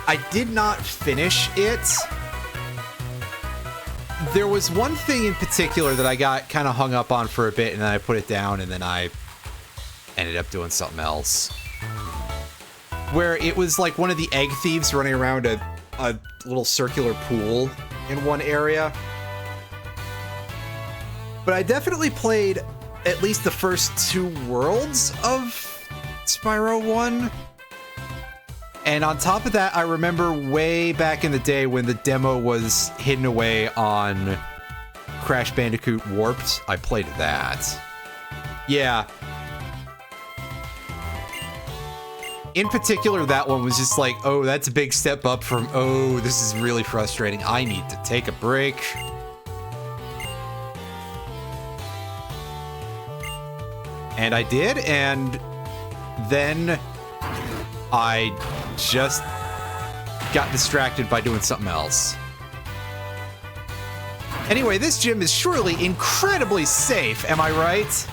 I did not finish it. There was one thing in particular that I got kind of hung up on for a bit, and then I put it down, and then I ended up doing something else. Where it was like one of the egg thieves running around a little circular pool in one area. But I definitely played at least the first 2 worlds of Spyro 1. And on top of that, I remember way back in the day when the demo was hidden away on Crash Bandicoot Warped, I played that. Yeah. In particular, that one was just like, oh, that's a big step up from, oh, this is really frustrating. I need to take a break. And I did, and then I just got distracted by doing something else. Anyway, this gym is surely incredibly safe, am I right?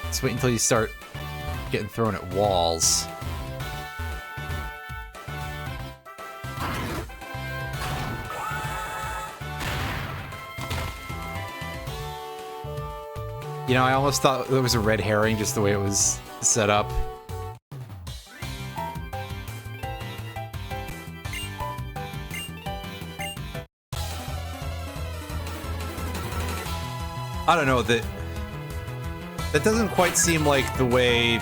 Just wait until you start getting thrown at walls. You know, I almost thought there was a red herring just the way it was set up. I don't know, that doesn't quite seem like the way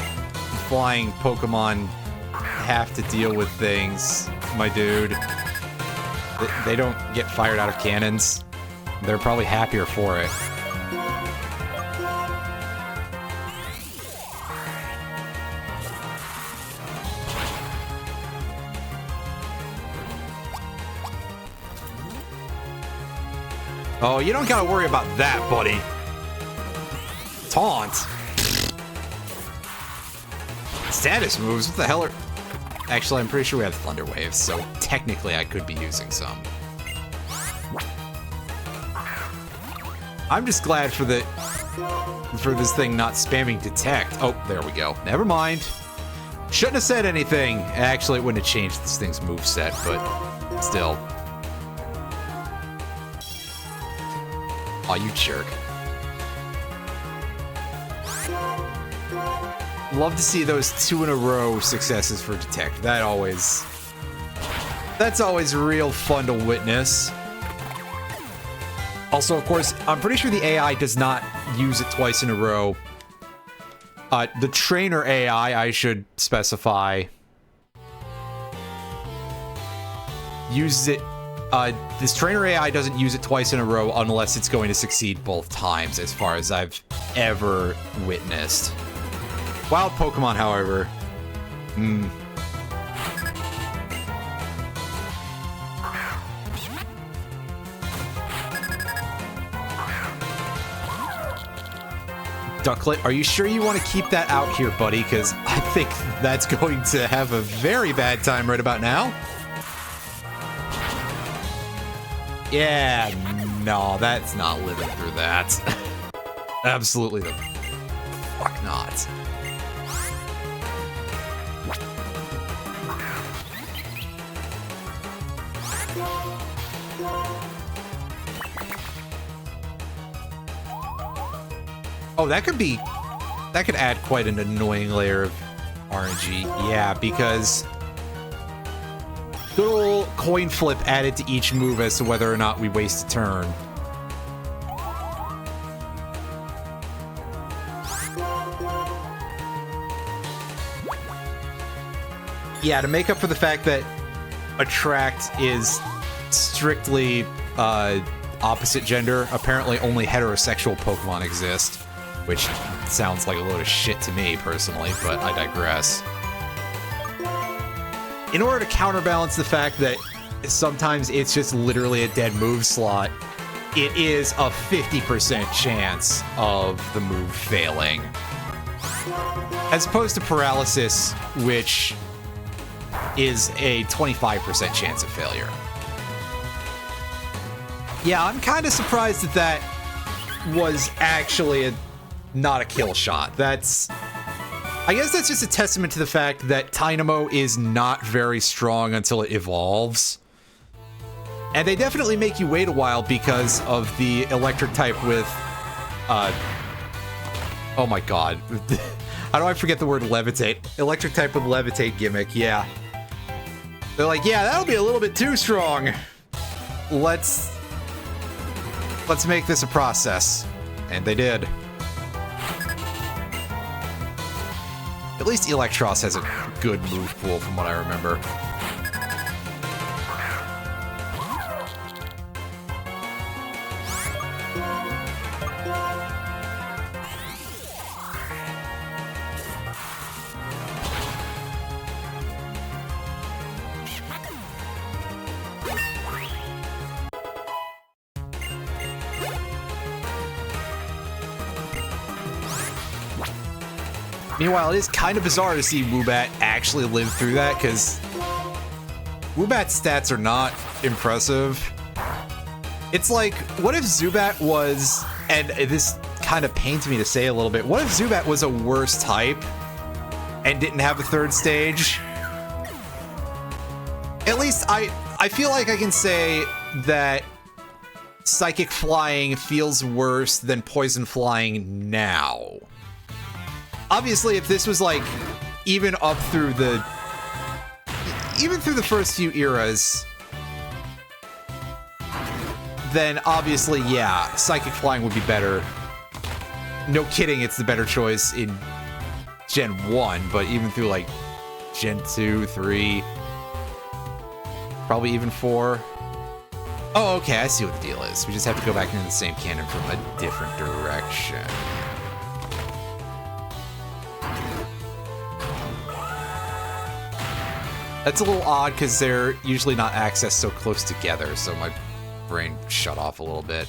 flying Pokemon have to deal with things, my dude. They don't get fired out of cannons. They're probably happier for it. Oh, you don't gotta worry about that, buddy. Taunt. Status moves? What the hell are... Actually, I'm pretty sure we have Thunder Waves, so technically I could be using some. I'm just glad for this thing not spamming Detect. Oh, there we go. Never mind. Shouldn't have said anything. Actually, it wouldn't have changed this thing's moveset, but still. Aw, you jerk. Love to see those 2-in-a-row successes for Detect. That's always real fun to witness. Also, of course, I'm pretty sure the AI does not use it twice in a row. The trainer AI, I should specify, uses it. This trainer AI doesn't use it twice in a row unless it's going to succeed both times, as far as I've ever witnessed. Wild Pokemon, however, Ducklet, are you sure you want to keep that out here, buddy? Because I think that's going to have a very bad time right about now. Yeah, no, that's not living through that. Absolutely the fuck not. Oh, that could add quite an annoying layer of RNG. Yeah, because good old coin flip added to each move as to whether or not we waste a turn. Yeah, to make up for the fact that Attract is strictly opposite gender, apparently only heterosexual Pokemon exist. Which sounds like a load of shit to me, personally, but I digress. In order to counterbalance the fact that sometimes it's just literally a dead move slot, it is a 50% chance of the move failing. As opposed to Paralysis, which is a 25% chance of failure. Yeah, I'm kind of surprised that that was actually not a kill shot. I guess that's just a testament to the fact that Tynamo is not very strong until it evolves. And they definitely make you wait a while because of the electric type with, oh my god. How do I forget the word levitate? Electric type with levitate gimmick, yeah. They're like, yeah, that'll be a little bit too strong. Let's make this a process. And they did. At least Electros has a good move pool from what I remember. Meanwhile, it is kind of bizarre to see Woobat actually live through that, because Woobat's stats are not impressive. It's like, what if Zubat was, and this kind of pains me to say a little bit, what if Zubat was a worse type and didn't have a third stage? At least I feel like I can say that Psychic Flying feels worse than Poison Flying now. Obviously, if this was like even through the first few eras, then obviously, yeah, Psychic Flying would be better. No kidding, it's the better choice in Gen 1, but even through like Gen 2, 3, probably even 4. Oh, okay, I see what the deal is. We just have to go back into the same canon from a different direction. That's a little odd because they're usually not accessed so close together, so my brain shut off a little bit.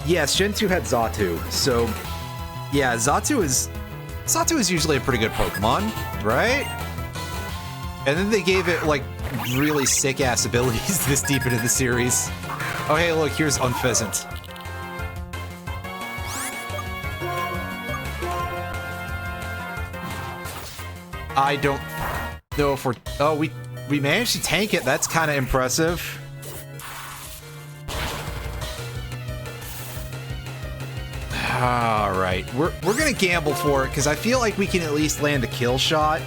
Yes, Gen 2 had Xatu, so yeah, Xatu is usually a pretty good Pokemon, right? And then they gave it like really sick ass abilities this deep into the series. Oh hey, look, here's Unpheasant. I don't know if we're... Oh, we managed to tank it. That's kind of impressive. All right. We're going to gamble for it because I feel like we can at least land a kill shot.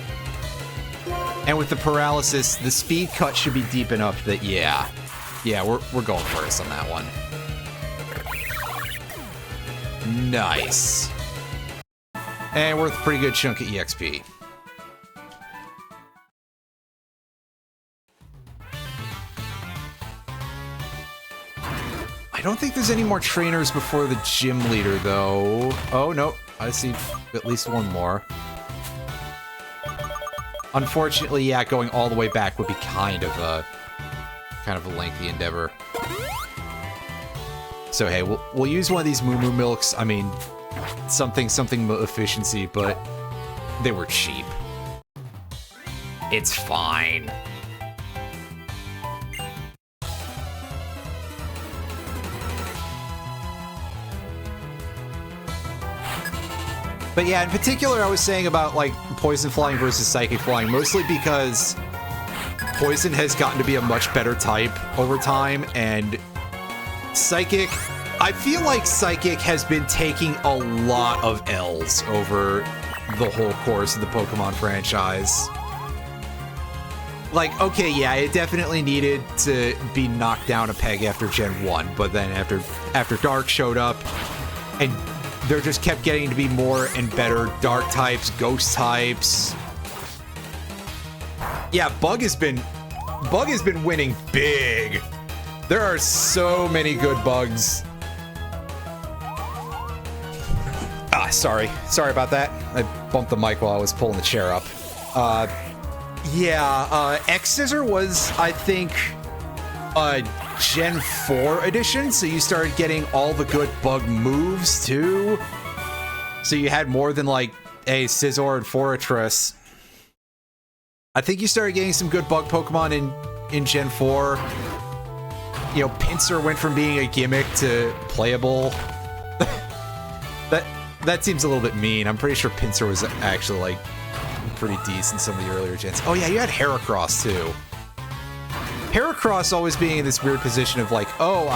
And with the paralysis, the speed cut should be deep enough that, yeah. Yeah, we're going first on that one. Nice. And worth a pretty good chunk of EXP. I don't think there's any more trainers before the gym leader, though. Oh, no. I see at least one more. Unfortunately, yeah, going all the way back would be kind of a lengthy endeavor. So, hey, we'll use one of these Moo Moo Milks. I mean, something efficiency, but they were cheap. It's fine. But yeah, in particular, I was saying about, like, Poison Flying versus Psychic Flying, mostly because Poison has gotten to be a much better type over time, and Psychic... I feel like Psychic has been taking a lot of L's over the whole course of the Pokemon franchise. Like, okay, yeah, it definitely needed to be knocked down a peg after Gen 1, but then after Dark showed up, and there just kept getting to be more and better Dark types, Ghost types. Yeah, Bug has been winning big. There are so many good Bugs. Ah, sorry about that. I bumped the mic while I was pulling the chair up. Yeah, X-Scissor was, I think, a Gen 4 edition, so you started getting all the good Bug moves, too. So you had more than, like, a Scizor and Forretress. I think you started getting some good Bug Pokemon in Gen 4. You know, Pinsir went from being a gimmick to playable. That seems a little bit mean. I'm pretty sure Pinsir was actually, like, pretty decent some of the earlier gens. Oh yeah, you had Heracross, too. Heracross always being in this weird position of like, oh,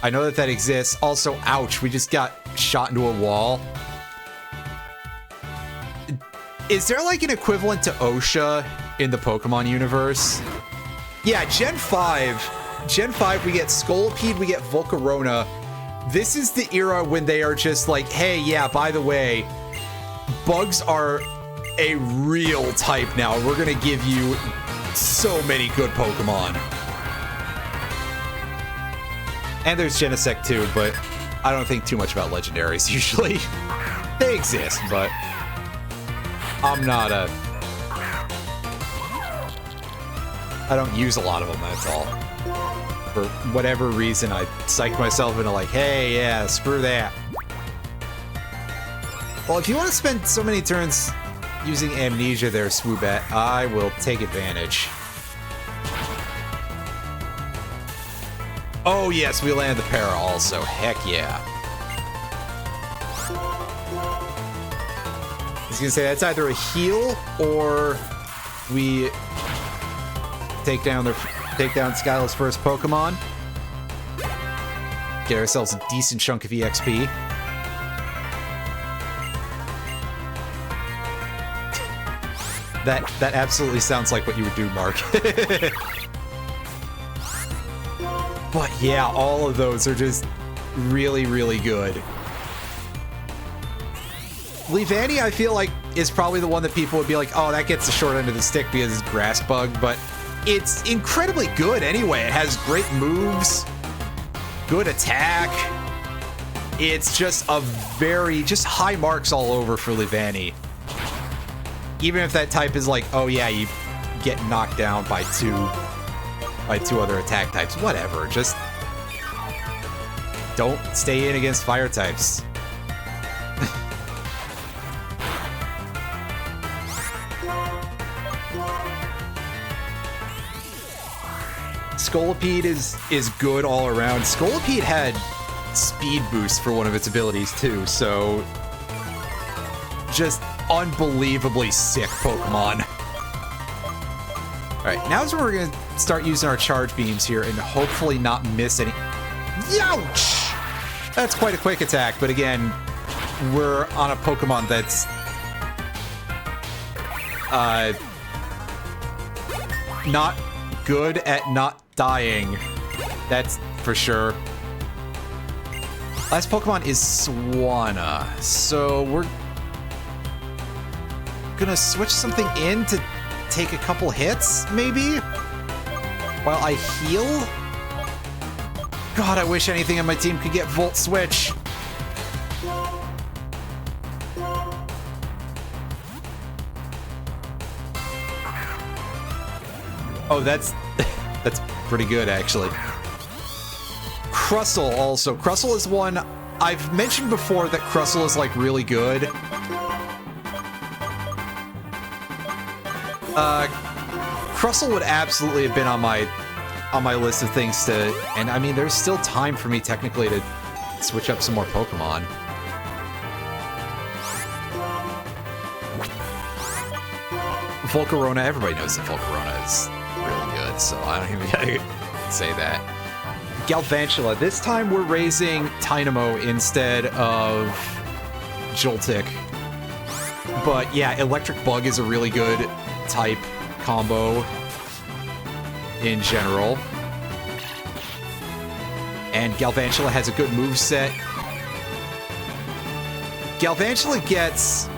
I know that exists. Also, ouch, we just got shot into a wall. Is there like an equivalent to OSHA in the Pokemon universe? Yeah, Gen 5 we get Scolipede, we get Volcarona, This is the era when they are just like, hey, yeah, by the way, bugs are a real type now. We're going to give you so many good Pokemon. And there's Genesect too, but I don't think too much about legendaries usually. They exist, but I'm not a... I don't use a lot of them, that's all. For whatever reason, I psych myself into like, hey, yeah, screw that. Well, if you want to spend so many turns using Amnesia there, Swoobat, I will take advantage. Oh, yes, we land the Para also. Heck yeah. I was going to say, that's either a heal or we take down Skyla's first Pokemon. Get ourselves a decent chunk of EXP. That absolutely sounds like what you would do, Mark. But yeah, all of those are just really, really good. Leavanny, I feel like, is probably the one that people would be like, oh, that gets the short end of the stick because it's Grass Bug, but it's incredibly good anyway. It has great moves, good attack. It's just just high marks all over for Leavanny. Even if that type is like, oh yeah, you get knocked down by two other attack types, whatever, just don't stay in against fire types. Scolipede is good all around. Scolipede had speed boost for one of its abilities too, so just unbelievably sick Pokemon. Alright, now's where we're gonna start using our charge beams here and hopefully not miss any. Youch! That's quite a quick attack, but again, we're on a Pokemon that's not good at not dying. That's for sure. Last Pokemon is Swanna, so we're gonna switch something in to take a couple hits, maybe? While I heal? God, I wish anything on my team could get Volt Switch. Oh, that's pretty good, actually. Crustle also. Crustle is one I've mentioned before that Crustle is like really good. Crustle would absolutely have been on my list of things to, and I mean, there's still time for me technically to switch up some more Pokemon. Volcarona, everybody knows that Volcarona is really good, so I don't even gotta say that. Galvantula, this time we're raising Tynamo instead of Joltik. But yeah, Electric Bug is a really good type combo in general. And Galvantula has a good moveset. Galvantula gets...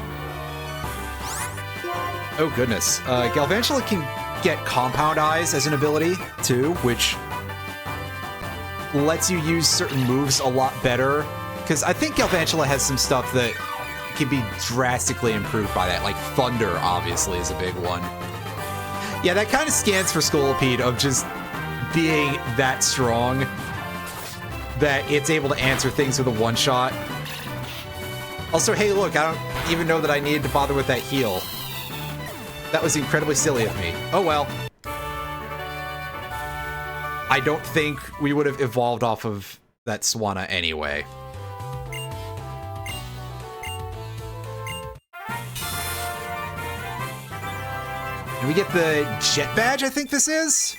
Oh goodness. Galvantula can get Compound Eyes as an ability, too, which lets you use certain moves a lot better. Because I think Galvantula has some stuff that can be drastically improved by that. Like Thunder, obviously, is a big one. Yeah, that kind of scans for Scolipede of just being that strong that it's able to answer things with a one-shot. Also, hey, look, I don't even know that I needed to bother with that heal. That was incredibly silly of me. Oh well. I don't think we would have evolved off of that Swanna anyway. And we get the Jet Badge, I think this is?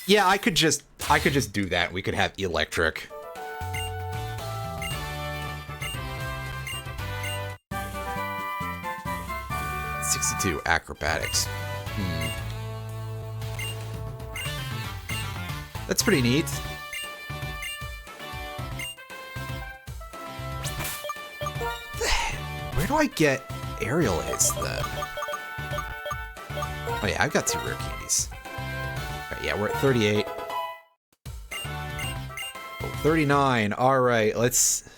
Yeah, I could just do that. We could have Electric. '62 Acrobatics. That's pretty neat. Where do I get Aerial Ace then? Oh yeah, I've got 2 rare candies. Alright, yeah, we're at 38. Oh, 39. Alright, let's...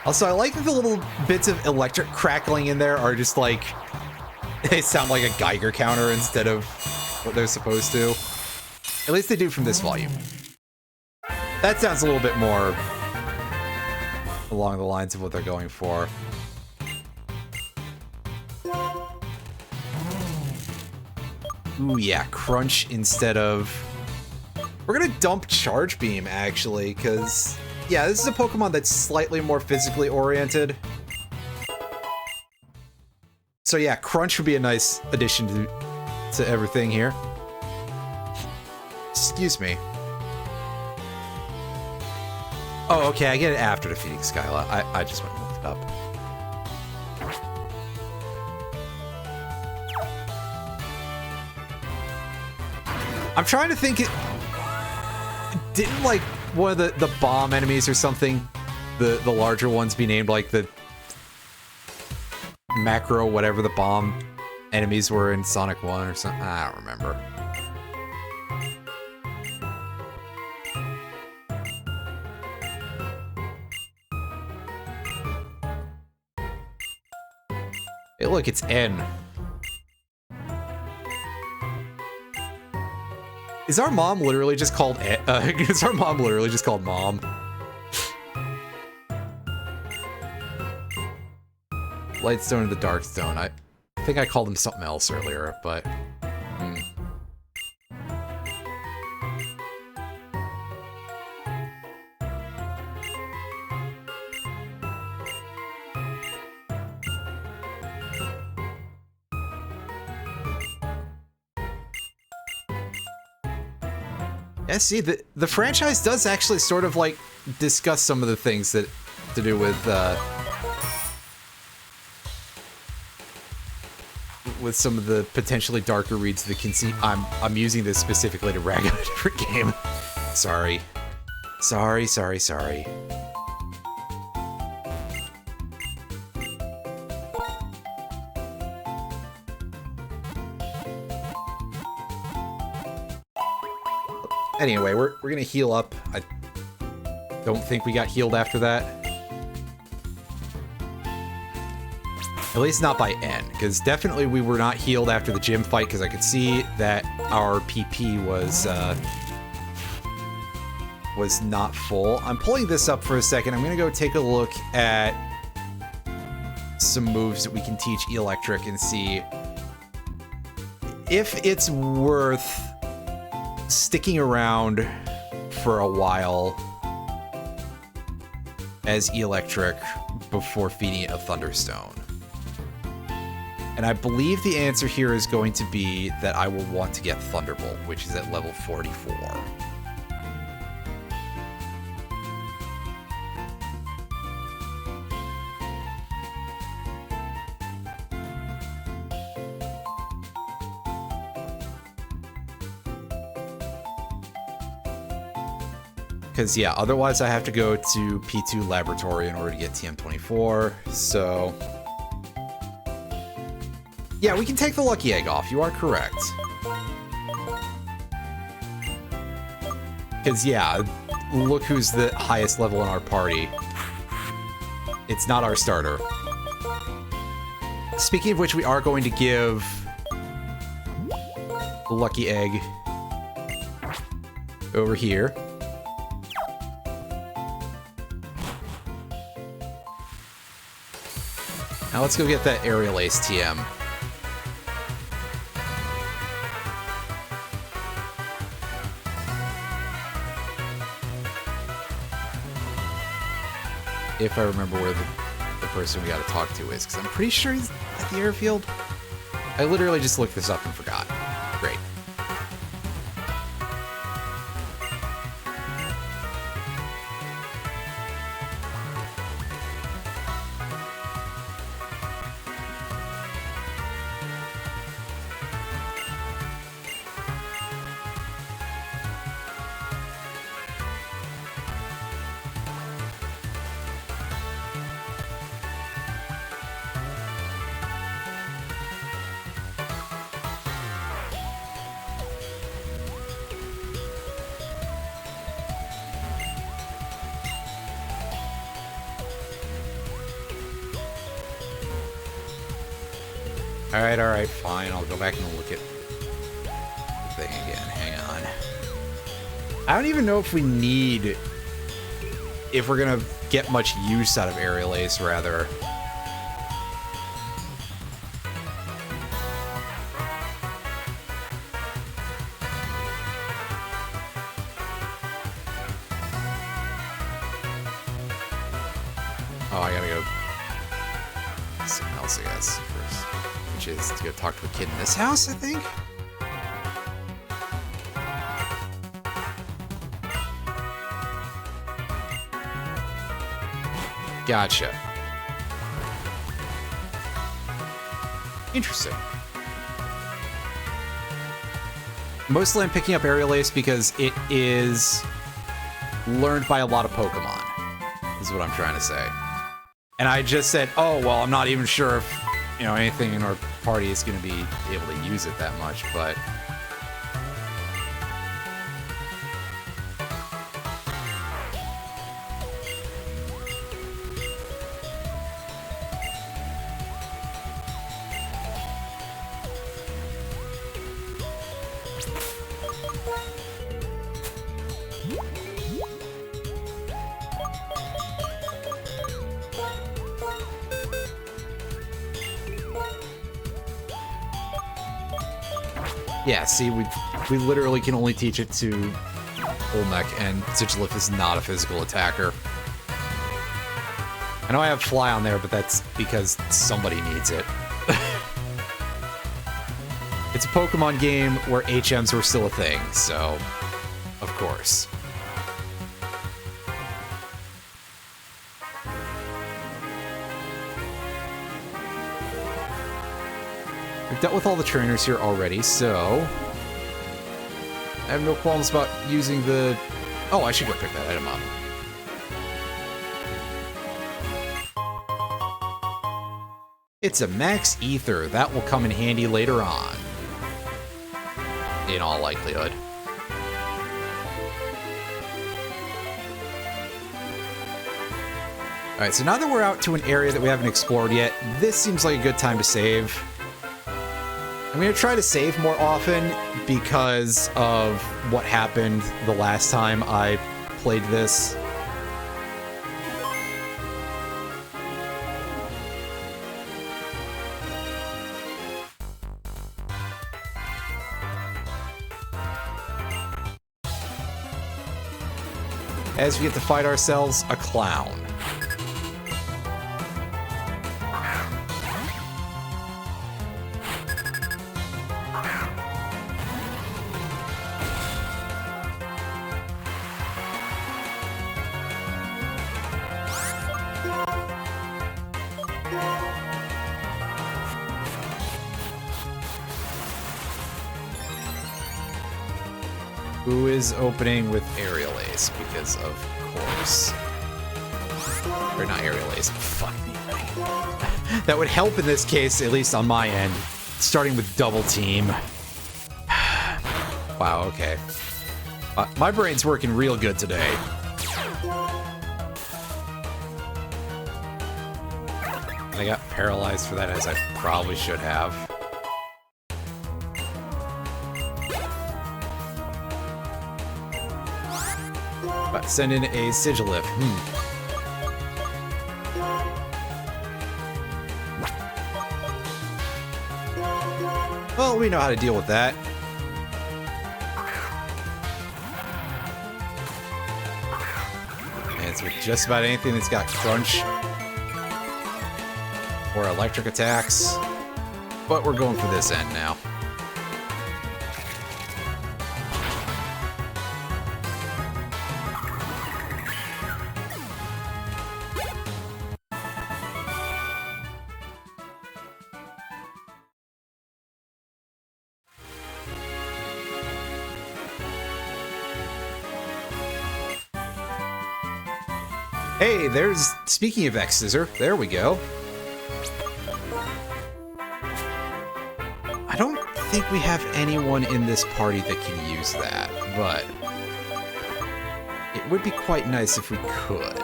Also, I like that the little bits of electric crackling in there are just like... They sound like a Geiger counter instead of what they're supposed to. At least they do from this volume. That sounds a little bit more along the lines of what they're going for. Ooh, yeah, Crunch instead of... We're gonna dump Charge Beam, actually, because... Yeah, this is a Pokemon that's slightly more physically oriented. So yeah, Crunch would be a nice addition to everything here. Excuse me. Oh, okay, I get it after defeating Skyla. I just went and looked it up. I'm trying to think... Didn't, like, one of the bomb enemies or something, the larger ones, be named, like, the macro whatever the bomb enemies were in Sonic 1 or something? I don't remember. Hey, look, it's N. Is our mom literally just called is our mom literally just called Mom? Lightstone and the Darkstone. I think I called them something else earlier, but... Yeah, see, the franchise does actually sort of, like, discuss some of the things that to do with some of the potentially darker reads of the conceit. I'm using this specifically to rag on a different game. Sorry. Sorry. Anyway, we're gonna heal up. I don't think we got healed after that. At least not by N, because definitely we were not healed after the gym fight, because I could see that our PP was not full. I'm pulling this up for a second. I'm gonna go take a look at some moves that we can teach Electric and see if it's worth sticking around for a while as Electric before feeding it a Thunderstone. And I believe the answer here is going to be that I will want to get Thunderbolt, which is at level 44. Because, yeah, otherwise I have to go to P2 Laboratory in order to get TM24, so... Yeah, we can take the Lucky Egg off, you are correct. Because, yeah, look who's the highest level in our party. It's not our starter. Speaking of which, we are going to give the Lucky Egg over here. Now let's go get that Aerial Ace TM. If I remember where the person we gotta talk to is, because I'm pretty sure he's at the airfield. I literally just looked this up and forgot. Great. Alright, fine. I'll go back and look at the thing again. Hang on. I don't even know if we need... if we're gonna get much use out of Aerial Ace, rather. Oh, I gotta go... something else, I guess, first. Which is to go talk to a kid in this house, I think? Gotcha. Interesting. Mostly I'm picking up Aerial Ace because it is learned by a lot of Pokemon, is what I'm trying to say. And I just said, oh, well, I'm not even sure if, you know, anything in our party is going to be able to use it that much, but... yeah, see, we literally can only teach it to Olmec, and Sigilyph is not a physical attacker. I know I have Fly on there, but that's because somebody needs it. It's a Pokemon game where HMs were still a thing, so of course. We've dealt with all the trainers here already, so... I have no qualms about using the... Oh, I should go pick that item up. It's a Max Ether. That will come in handy later on. In all likelihood. Alright, so now that we're out to an area that we haven't explored yet, this seems like a good time to save. I'm going to try to save more often because of what happened the last time I played this. As we get to fight ourselves a clown. Who is opening with Aerial Ace? Because of course. Or not Aerial Ace, fuck me. That would help in this case, at least on my end. Starting with Double Team. Wow, okay. My brain's working real good today. I got paralyzed for that, as I probably should have. Send in a Sigilyph. Well, we know how to deal with that. And it's with just about anything that's got crunch or electric attacks. But we're going for this end now. Hey, there's... Speaking of X-Scissor, there we go. I don't think we have anyone in this party that can use that, but... it would be quite nice if we could.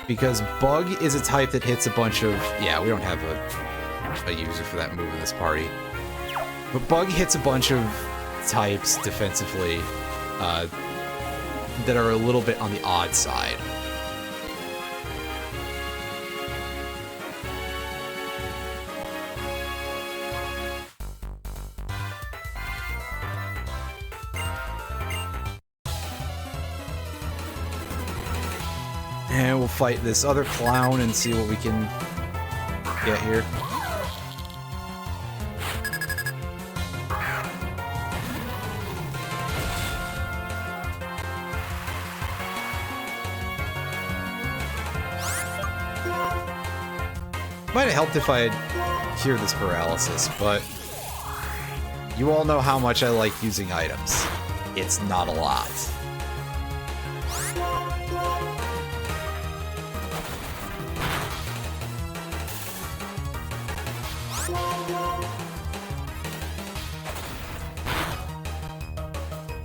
Because Bug is a type that hits a bunch of... Yeah, we don't have a user for that move in this party. But Bug hits a bunch of types defensively that are a little bit on the odd side. And we'll fight this other clown and see what we can get here. Might have helped if I had cured this paralysis, but you all know how much I like using items. It's not a lot.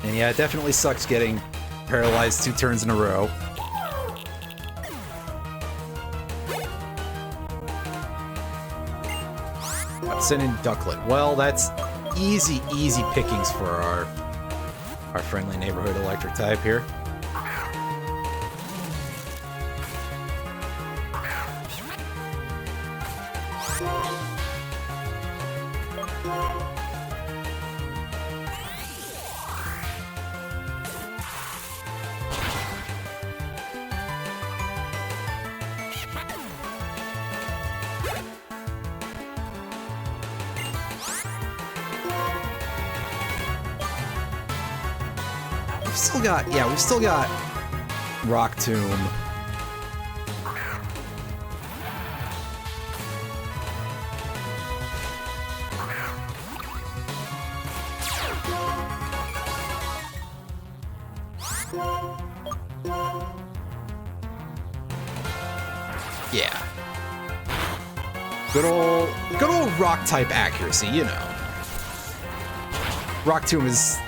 And yeah, it definitely sucks getting paralyzed 2 turns in a row. Send in Ducklet. Well, that's easy pickings for our friendly neighborhood electric type here. We've still got Rock Tomb. Yeah. Good old rock type accuracy, you know. Rock Tomb is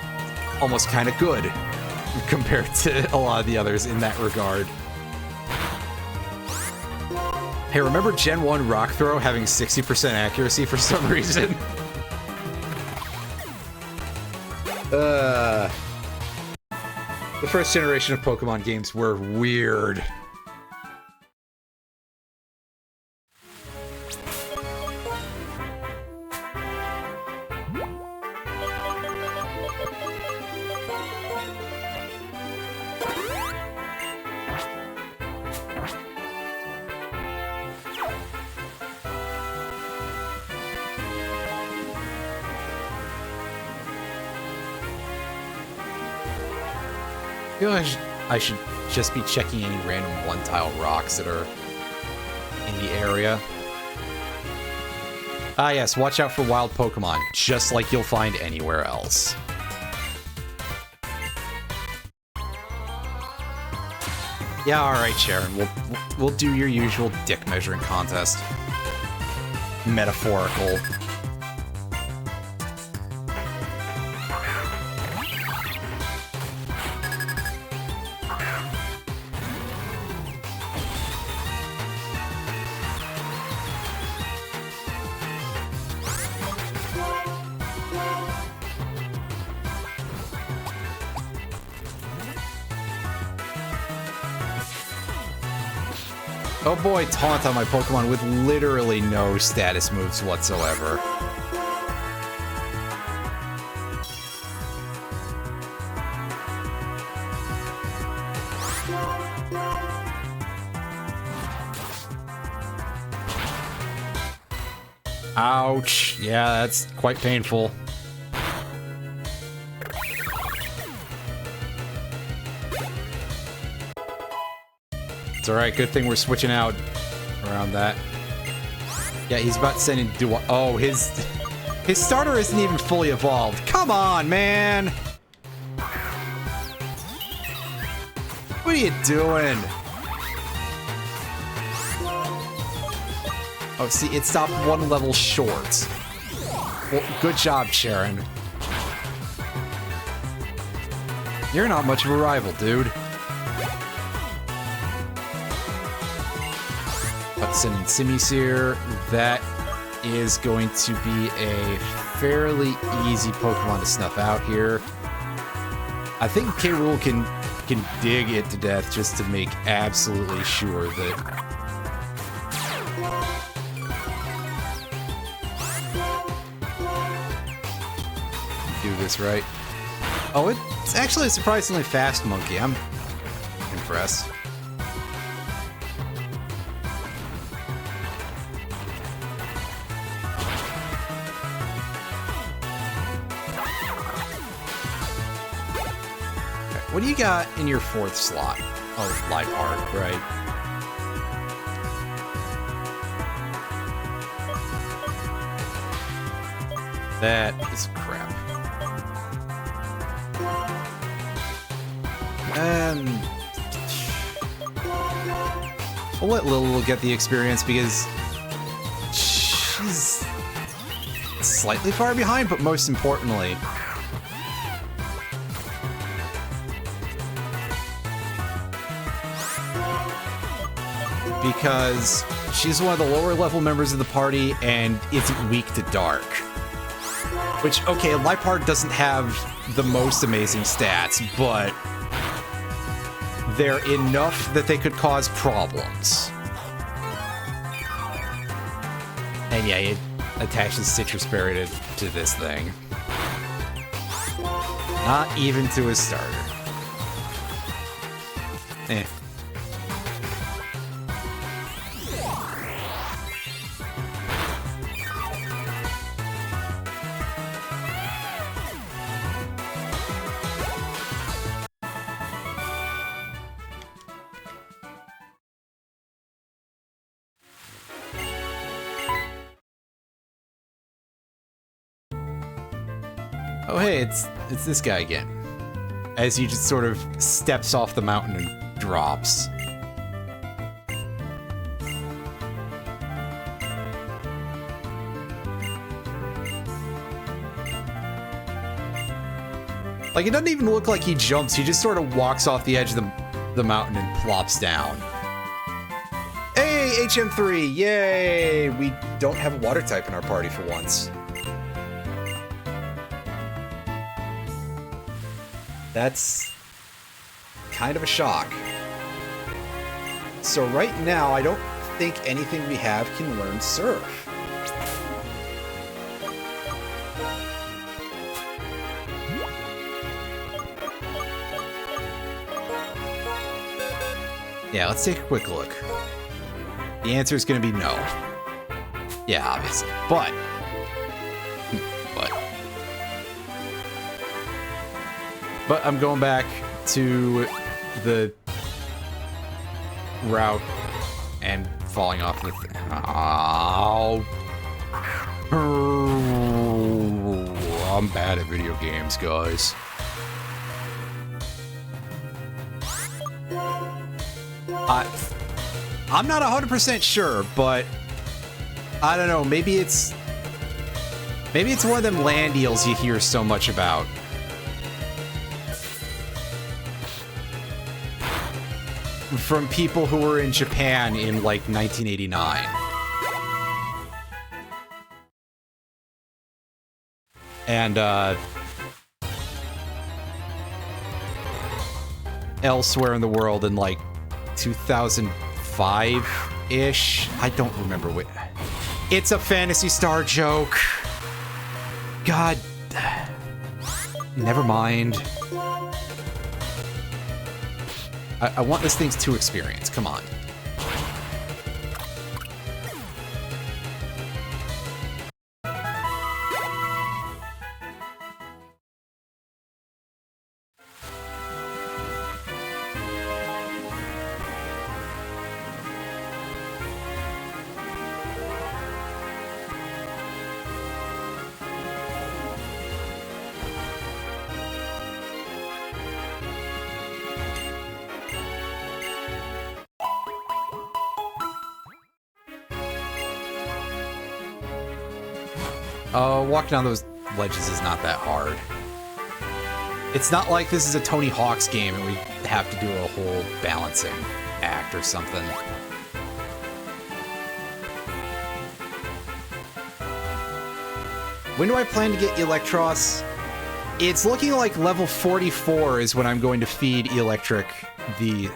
almost kind of good compared to a lot of the others in that regard. Hey, remember Gen 1 Rock Throw having 60% accuracy for some reason? The first generation of Pokemon games were weird. I should just be checking any random one-tile rocks that are in the area. Ah yes, watch out for wild Pokemon, just like you'll find anywhere else. Yeah, alright Sharon, we'll do your usual dick measuring contest. Metaphorical. Oh boy, taunt on my Pokemon with literally no status moves whatsoever. Ouch. Yeah, that's quite painful. It's alright, good thing we're switching out around that. Yeah, he's about to send in Duo. Oh, his starter isn't even fully evolved. Come on, man! What are you doing? Oh, see, it stopped 1 level short. Well, good job, Sharon. You're not much of a rival, dude. Hudson and Simisear. That is going to be a fairly easy Pokemon to snuff out here. I think K. Rool can dig it to death just to make absolutely sure that... do this right. Oh, it's actually a surprisingly fast monkey. I'm impressed. What do you got in your fourth slot? Oh, Light Art, right. That is crap. We'll let Lil get the experience because she's slightly far behind, but most importantly, because she's one of the lower level members of the party and isn't weak to dark. Which, okay, Liepard doesn't have the most amazing stats, but they're enough that they could cause problems. And yeah, it attaches Citrus Berry to this thing. Not even to a starter. Eh. Oh hey, it's this guy again. As he just sort of steps off the mountain and drops. Like, it doesn't even look like he jumps, he just sort of walks off the edge of the mountain and plops down. Hey, HM3, yay! We don't have a water type in our party for once. That's kind of a shock. So right now, I don't think anything we have can learn Surf. Yeah, let's take a quick look. The answer is going to be no. Yeah, obviously. But I'm going back to the route and falling off the thing. Oh. I'm bad at video games, guys. I'm not 100% sure, but I don't know. Maybe it's one of them land eels you hear so much about. From people who were in Japan in, like, 1989. And, elsewhere in the world in, like, 2005-ish? I don't remember what... It's a Phantasy Star joke! God... Never mind. I want this thing's 2 experience. Come on. Walking down those ledges is not that hard. It's not like this is a Tony Hawk's game and we have to do a whole balancing act or something. When do I plan to get Electros? It's looking like level 44 is when I'm going to feed Electric the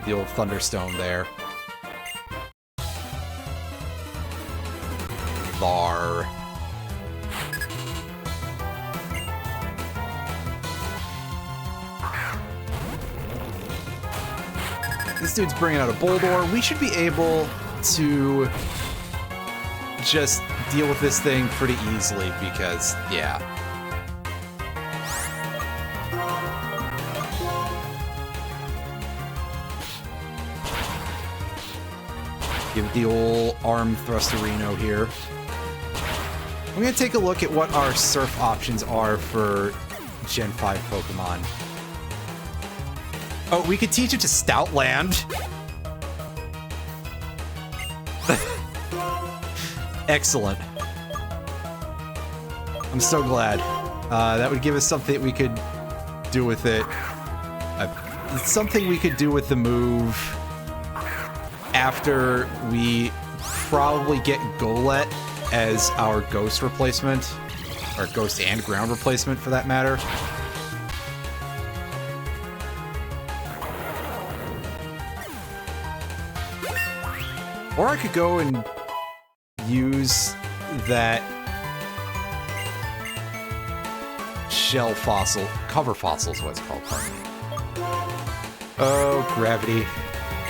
old Thunderstone there. Var. This dude's bringing out a Boldor. We should be able to just deal with this thing pretty easily because, yeah. Give it the old arm thrusterino here. I'm going to take a look at what our surf options are for Gen 5 Pokemon. Oh, we could teach it to Stoutland. Excellent. I'm so glad. That would give us something we could do with it. Something we could do with the move after we probably get Golett as our Ghost replacement. Or Ghost and Ground replacement, for that matter. Or I could go and use that shell fossil, cover fossil is what it's called, pardon me. Oh, gravity.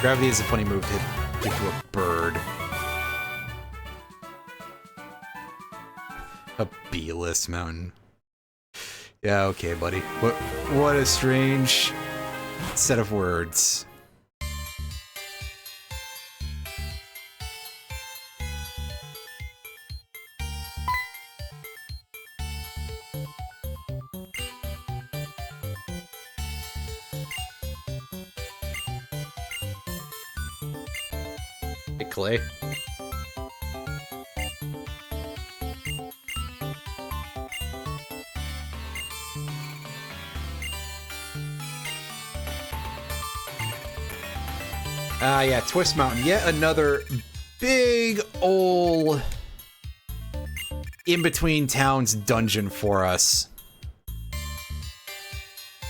Gravity is a funny move to give to a bird. A B-list mountain. Yeah, okay, buddy. What a strange set of words. Clay. Yeah, Twist Mountain. Yet another big ol' in-between towns dungeon for us.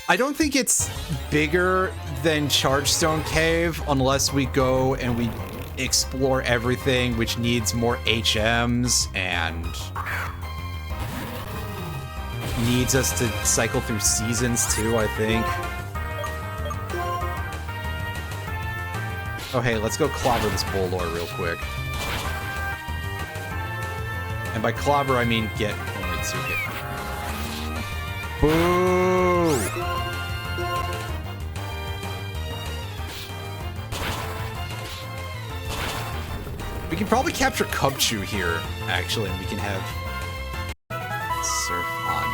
I don't think it's bigger than Chargestone Cave unless we go and we explore everything, which needs more HMs and needs us to cycle through seasons too, I think. Oh hey, let's go clobber this Boldor real quick. And by clobber I mean get only 2 hit. Boo! We can probably capture Cubchoo here, actually, and we can have Surf on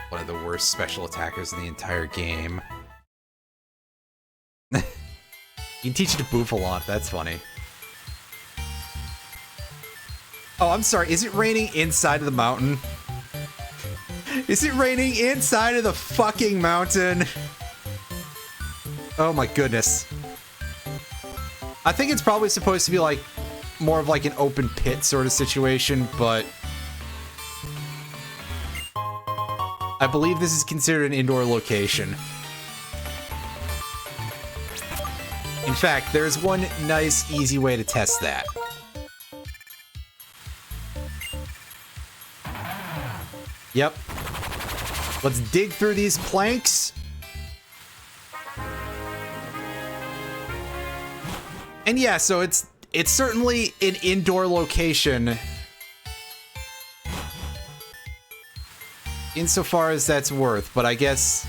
one of the worst special attackers in the entire game. You can teach it to Bouffalant, that's funny. Oh, I'm sorry, is it raining inside of the mountain? Is it raining inside of the fucking mountain? Oh my goodness. I think it's probably supposed to be like more of like an open pit sort of situation, but I believe this is considered an indoor location. In fact, there's one nice, easy way to test that. Yep. Let's dig through these planks. And yeah, so it's certainly an indoor location. Insofar as that's worth, but I guess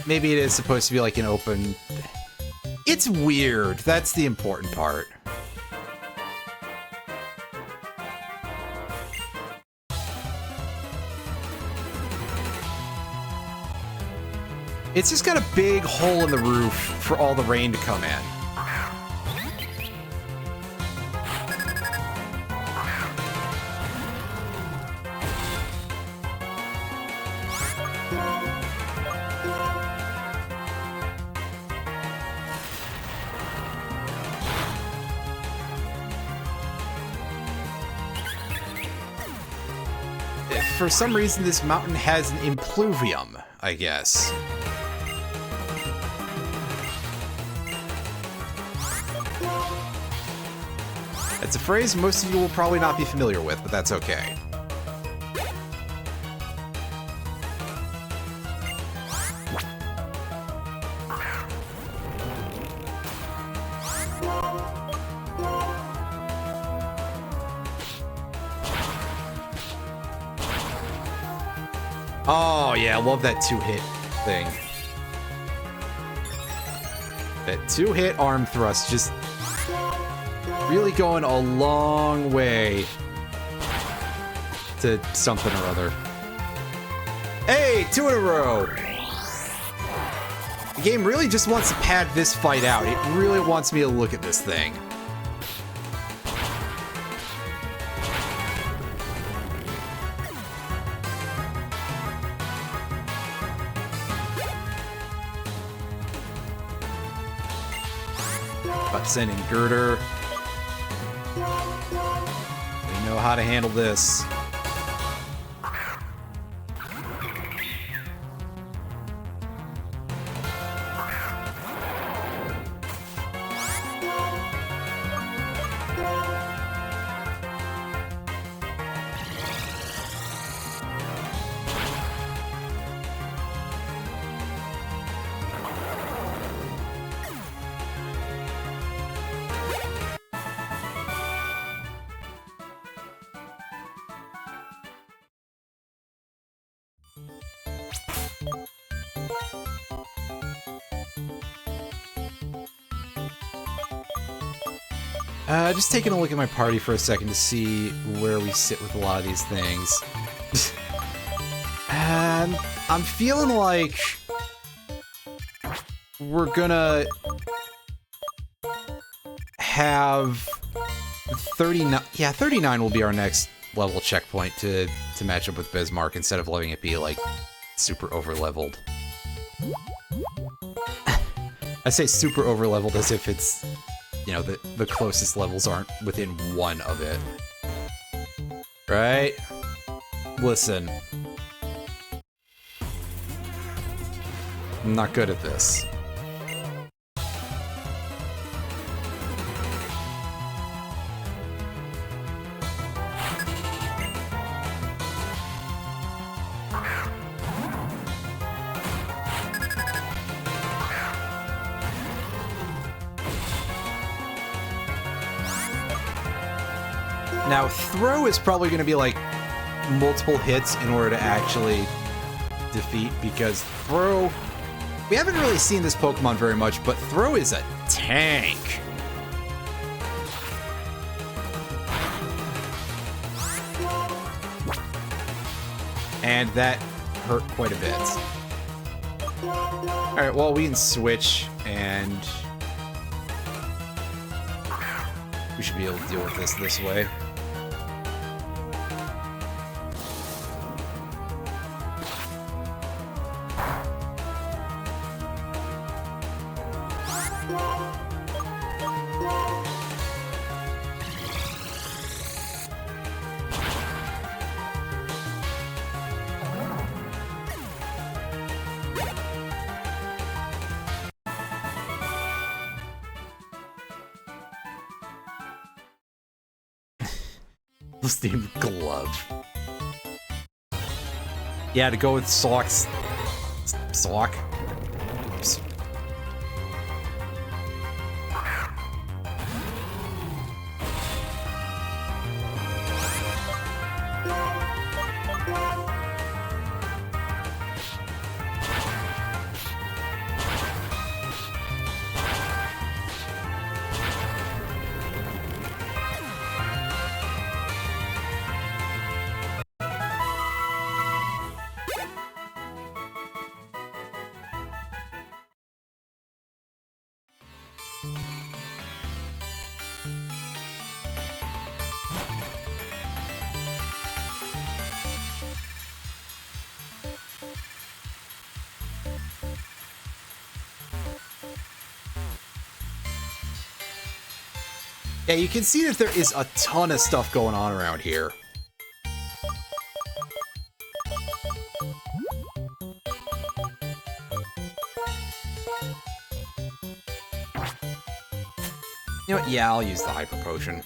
maybe it is supposed to be like an open... It's weird. That's the important part. It's just got a big hole in the roof for all the rain to come in. for some reason, this mountain has an Impluvium, I guess. It's a phrase most of you will probably not be familiar with, but that's okay. Oh, yeah, I love that two-hit thing. That two-hit arm thrust just really going a long way to something or other. Hey, 2 in a row! The game really just wants to pad this fight out. It really wants me to look at this thing. Sending girder. We know how to handle this. Just taking a look at my party for a second to see where we sit with a lot of these things. And I'm feeling like we're gonna have 39. Yeah, 39 will be our next level checkpoint to match up with Bismarck instead of letting it be like super over leveled. I say super over leveled as if it's, you know, the closest levels aren't within 1 of it. Right? Listen. I'm not good at this. Now, throw is probably going to be like multiple hits in order to actually defeat, because throw... We haven't really seen this Pokemon very much, but throw is a tank. And that hurt quite a bit. Alright, well, we can switch, and we should be able to deal with this way. Named Glove. Yeah, to go with socks. Sock. Oops. Yeah, you can see that there is a ton of stuff going on around here. You know what? Yeah, I'll use the Hyper Potion.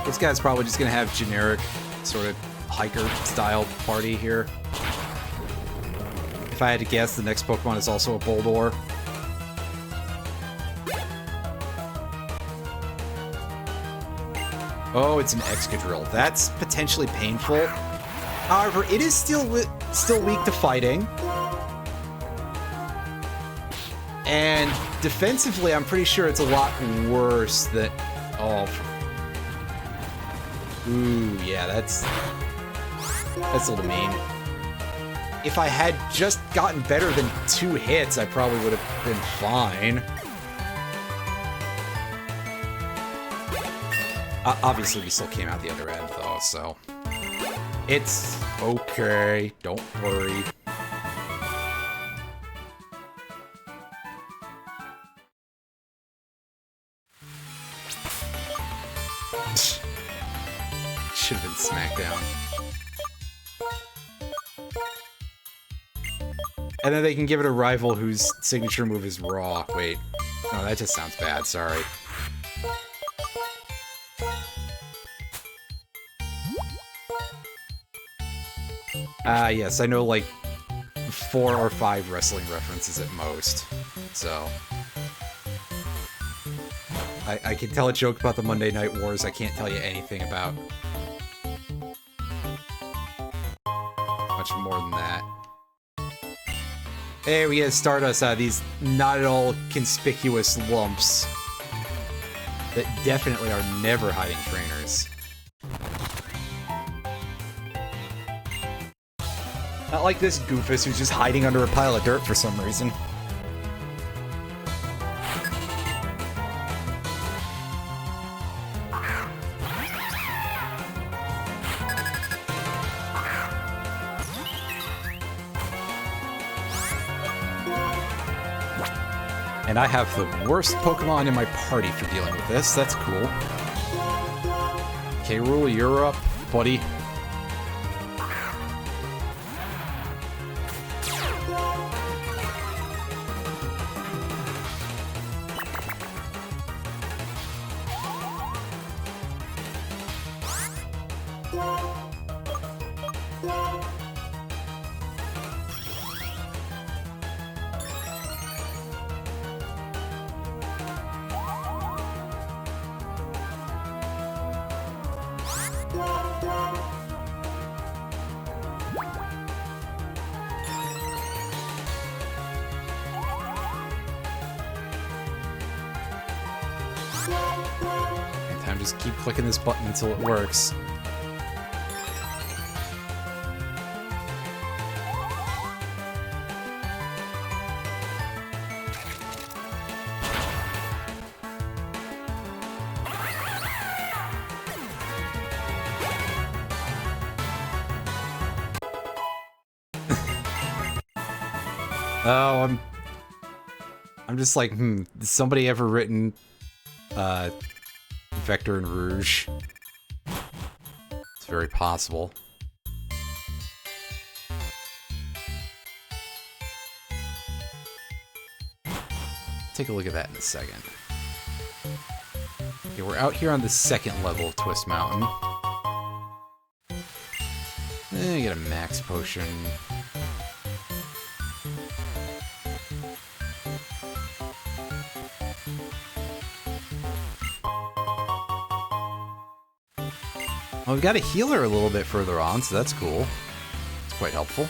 This guy's probably just gonna have generic sort of hiker style party here. If I had to guess, the next Pokemon is also a Boldore. Oh, it's an Excadrill. That's potentially painful. However, it is still weak to fighting. And defensively, I'm pretty sure it's a lot worse than... Oh. Ooh, yeah, that's a little mean. If I had just gotten better than 2 hits, I probably would have been fine. Obviously, we still came out the other end, though, so... It's okay. Don't worry. Should have been Smackdown. And then they can give it a rival whose signature move is Raw. Wait. Oh, that just sounds bad. Sorry. Yes, I know like 4 or 5 wrestling references at most. So... I can tell a joke about the Monday Night Wars. I can't tell you anything about much more than that. Hey, we get Stardust out of these not at all conspicuous lumps that definitely are never hiding trainers. Not like this goofus who's just hiding under a pile of dirt for some reason. And I have the worst Pokemon in my party for dealing with this. That's cool. K-Rool, you're up, buddy. Just keep clicking this button until it works. Oh, I'm just like, has somebody ever written Vector and Rouge? It's very possible. Take a look at that in a second. Okay, we're out here on the 2nd level of Twist Mountain. Get a max potion. Well, we've got a healer a little bit further on, so that's cool. It's quite helpful.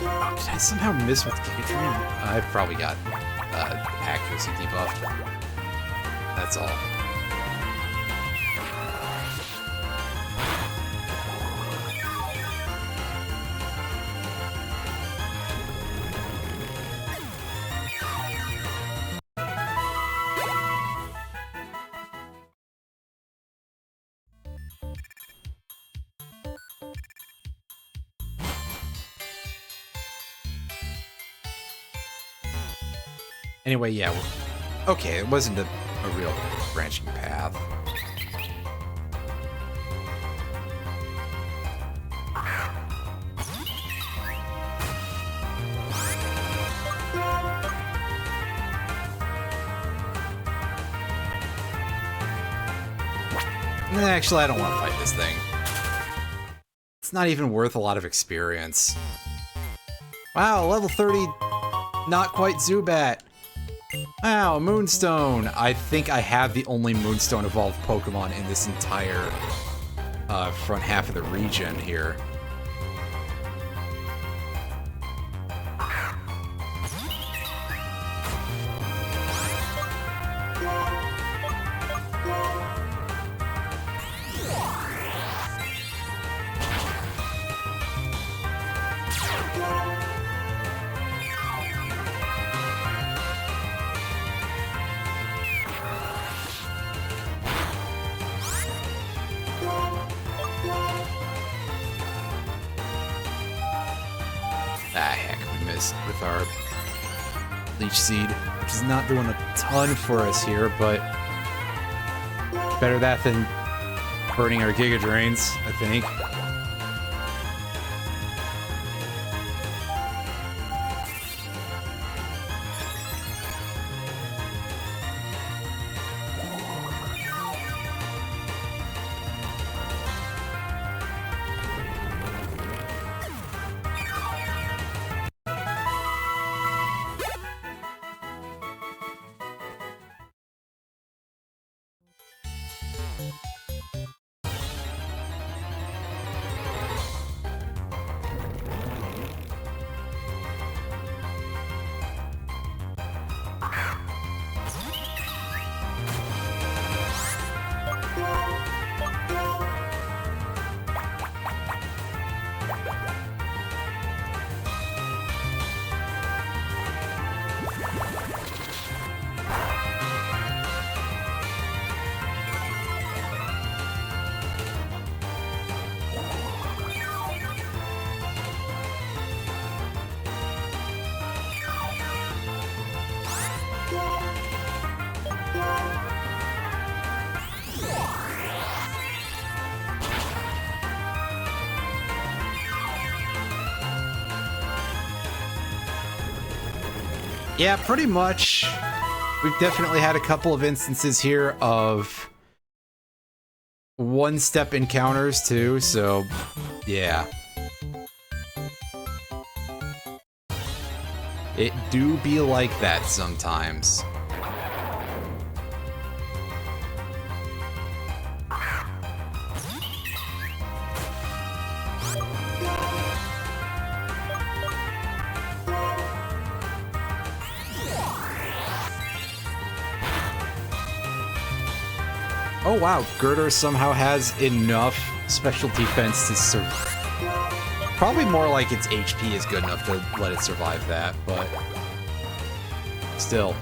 Did I somehow miss with Giga Drain? I've probably got accuracy debuffed. That's all. Anyway, yeah. Okay, it wasn't a real branching path. Actually, I don't want to fight this thing. It's not even worth a lot of experience. Wow, level 30, not quite Zubat. Wow, Moonstone. I think I have the only Moonstone evolved Pokemon in this entire front half of the region here. With our Leech Seed, which is not doing a ton for us here, but better that than burning our Giga Drains, I think. Yeah, pretty much. We've definitely had a couple of instances here of one-step encounters too, so yeah. It do be like that sometimes. Oh wow, Girder somehow has enough special defense to survive. Probably more like its HP is good enough to let it survive that, but still.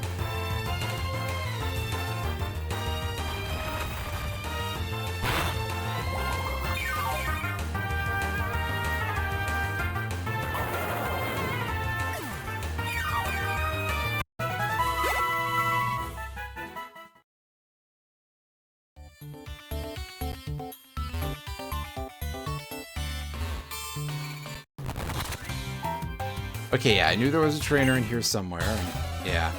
Okay, yeah, I knew there was a trainer in here somewhere. Yeah.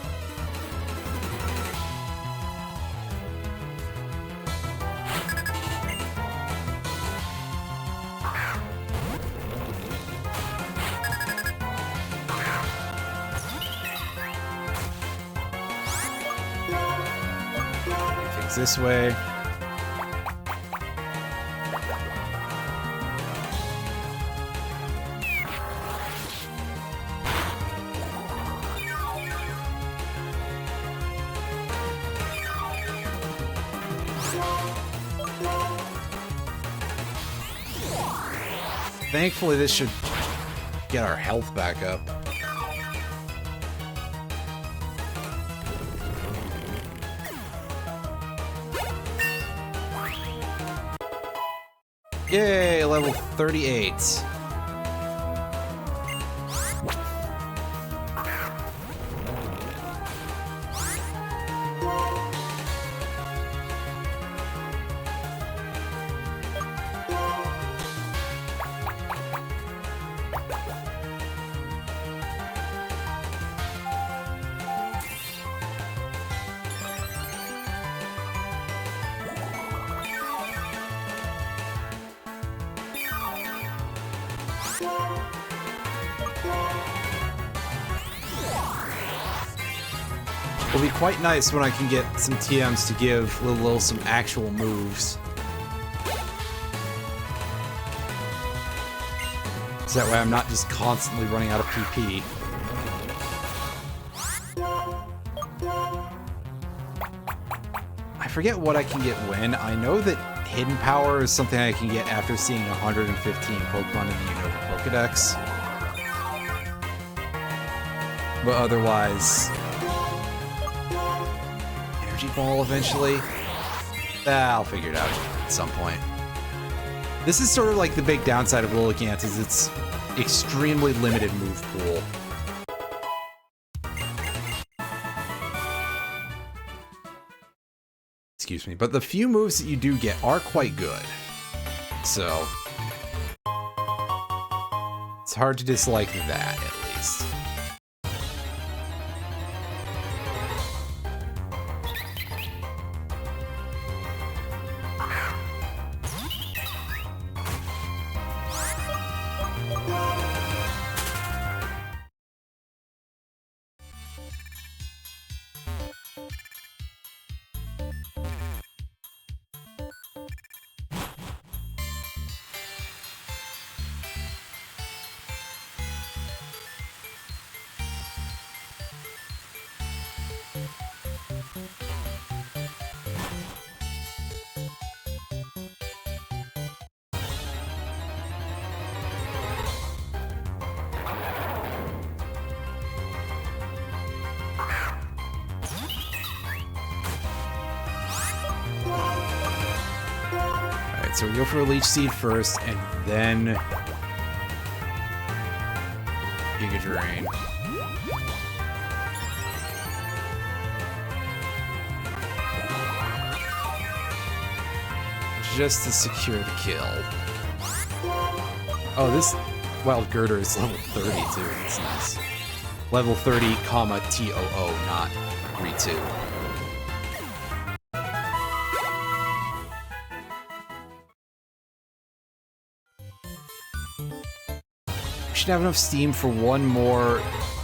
Things this way. Thankfully, this should get our health back up. Yay, level 38. It'll be quite nice when I can get some TMs to give Lil some actual moves. So that way I'm not just constantly running out of PP. I forget what I can get when. I know that Hidden Power is something I can get after seeing 115 Pokemon in the Unova Pokedex. But otherwise... Energy Ball eventually? I'll figure it out at some point. This is sort of like the big downside of Lilligant, is its extremely limited move pool. Excuse me, but the few moves that you do get are quite good. So, it's hard to dislike that, at least. So we go for a Leech Seed first, and then Giga Drain. Just to secure the kill. Oh, this Wild Girder is level 30 too. That's nice. Level 30, comma TOO, not 3-2. Should have enough steam for one more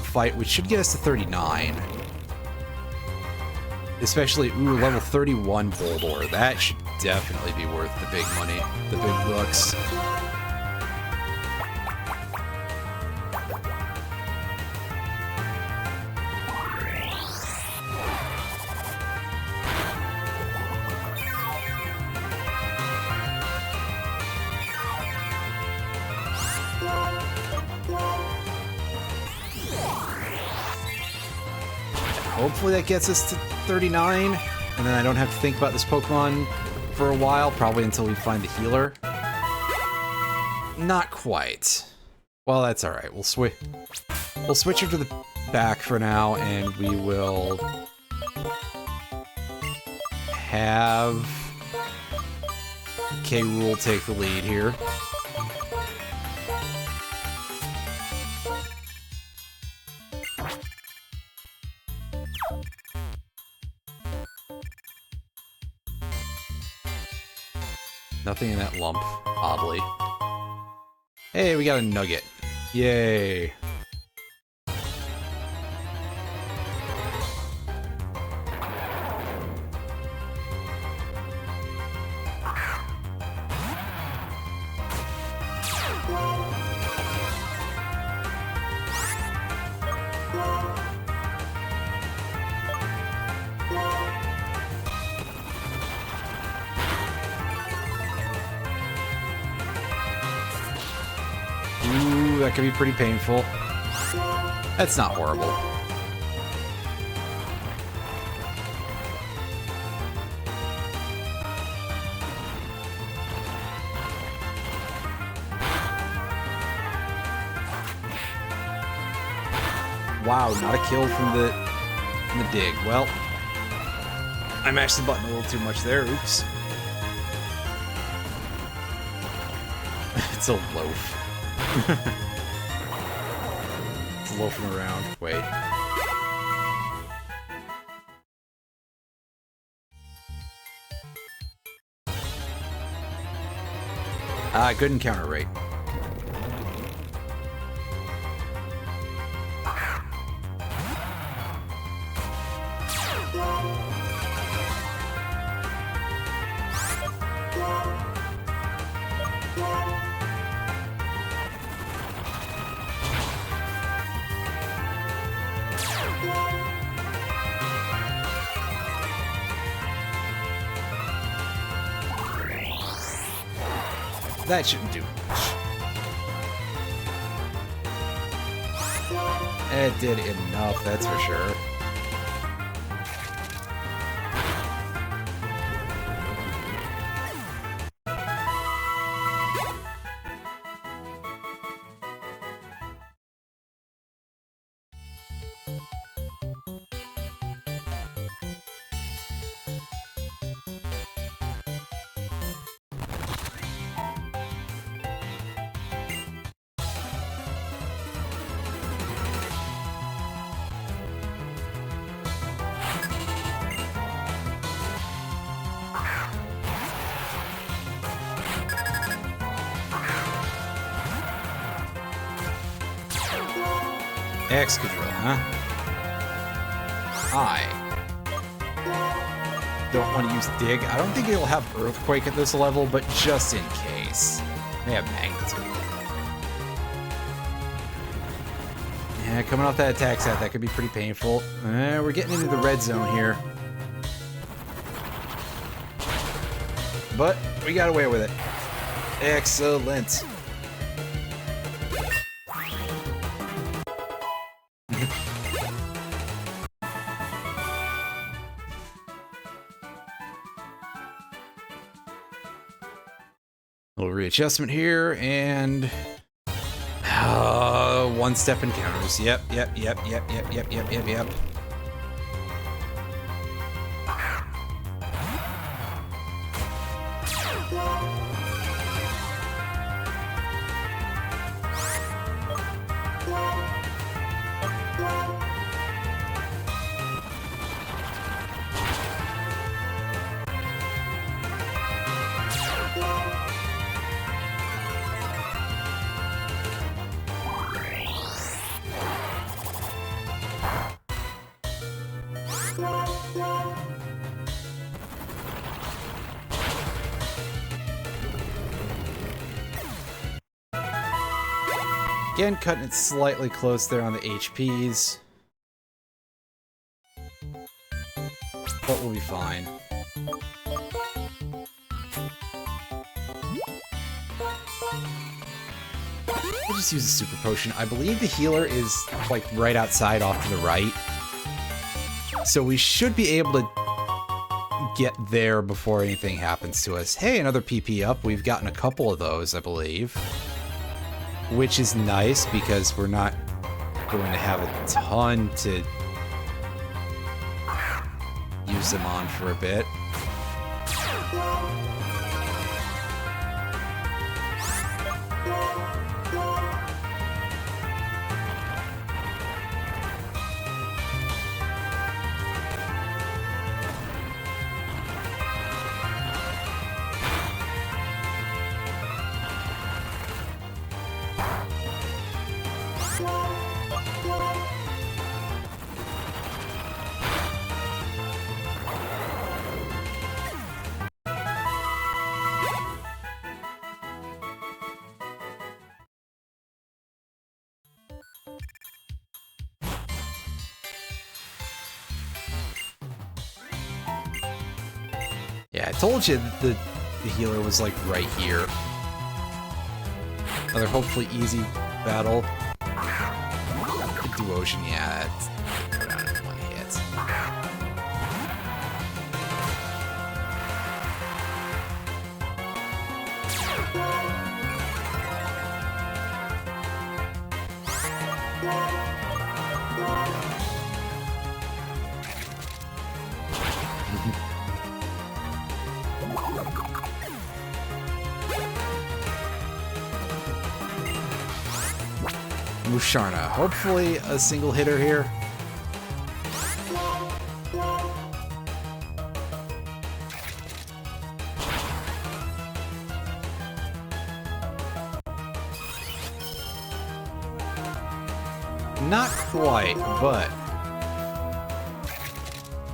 fight, which should get us to 39. Especially, ooh, level 31 Boldor. That should definitely be worth the big money, the big bucks. Hopefully that gets us to 39, and then I don't have to think about this Pokemon for a while, probably until we find the healer. Not quite. Well, that's alright. We'll switch her to the back for now, and we will have K-Rool take the lead here. Nothing in that lump, oddly. Hey, we got a nugget. Yay. Ooh, that could be pretty painful. That's not horrible. Wow, not a kill from the dig. Well, I mashed the button a little too much there. Oops. It's a loaf. It's loafing around. Wait. Good encounter rate. That shouldn't do much. It did enough, that's for sure. Excadrill, huh? I don't want to use Dig. I don't think it'll have Earthquake at this level, but just in case. They have Magnetism. Yeah, coming off that attack set, that could be pretty painful. We're getting into the red zone here. But we got away with it. Excellent. Little readjustment here, and one-step encounters. Yep. Again, cutting it slightly close there on the HPs. But we'll be fine. We'll just use a super potion. I believe the healer is like right outside off to the right. So we should be able to get there before anything happens to us. Hey, another PP up. We've gotten a couple of those, I believe. Which is nice because we're not going to have a ton to use them on for a bit. Yeah, I told you that the healer was like right here. Another hopefully easy battle. Duocean, yeah, that's one hit. Musharna, hopefully a single hitter here. Not quite, but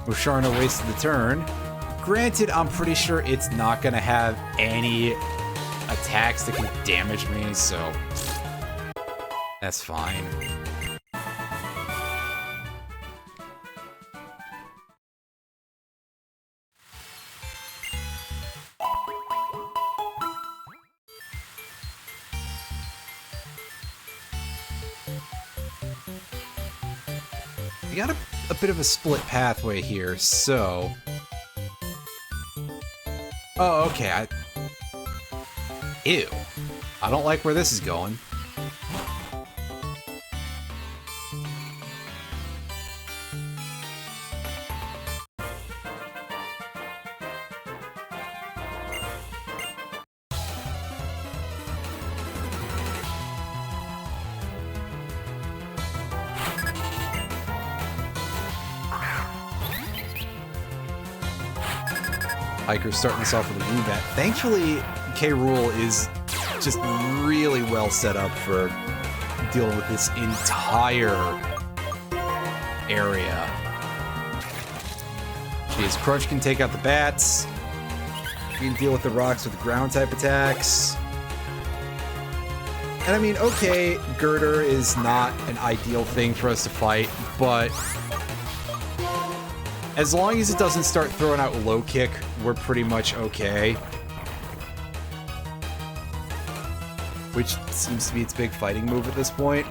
Musharna wasted the turn. Granted, I'm pretty sure it's not gonna have any attacks that can damage me, so that's fine. We got a bit of a split pathway here, so... Oh, okay, Ew. I don't like where this is going. Hiker's starting us off with a Woobat. Thankfully, K. Rool is just really well set up for dealing with this entire area. Because Crunch can take out the bats. You can deal with the rocks with ground type attacks. And I mean, okay, Girder is not an ideal thing for us to fight, but as long as it doesn't start throwing out low kick, we're pretty much okay. Which seems to be its big fighting move at this point.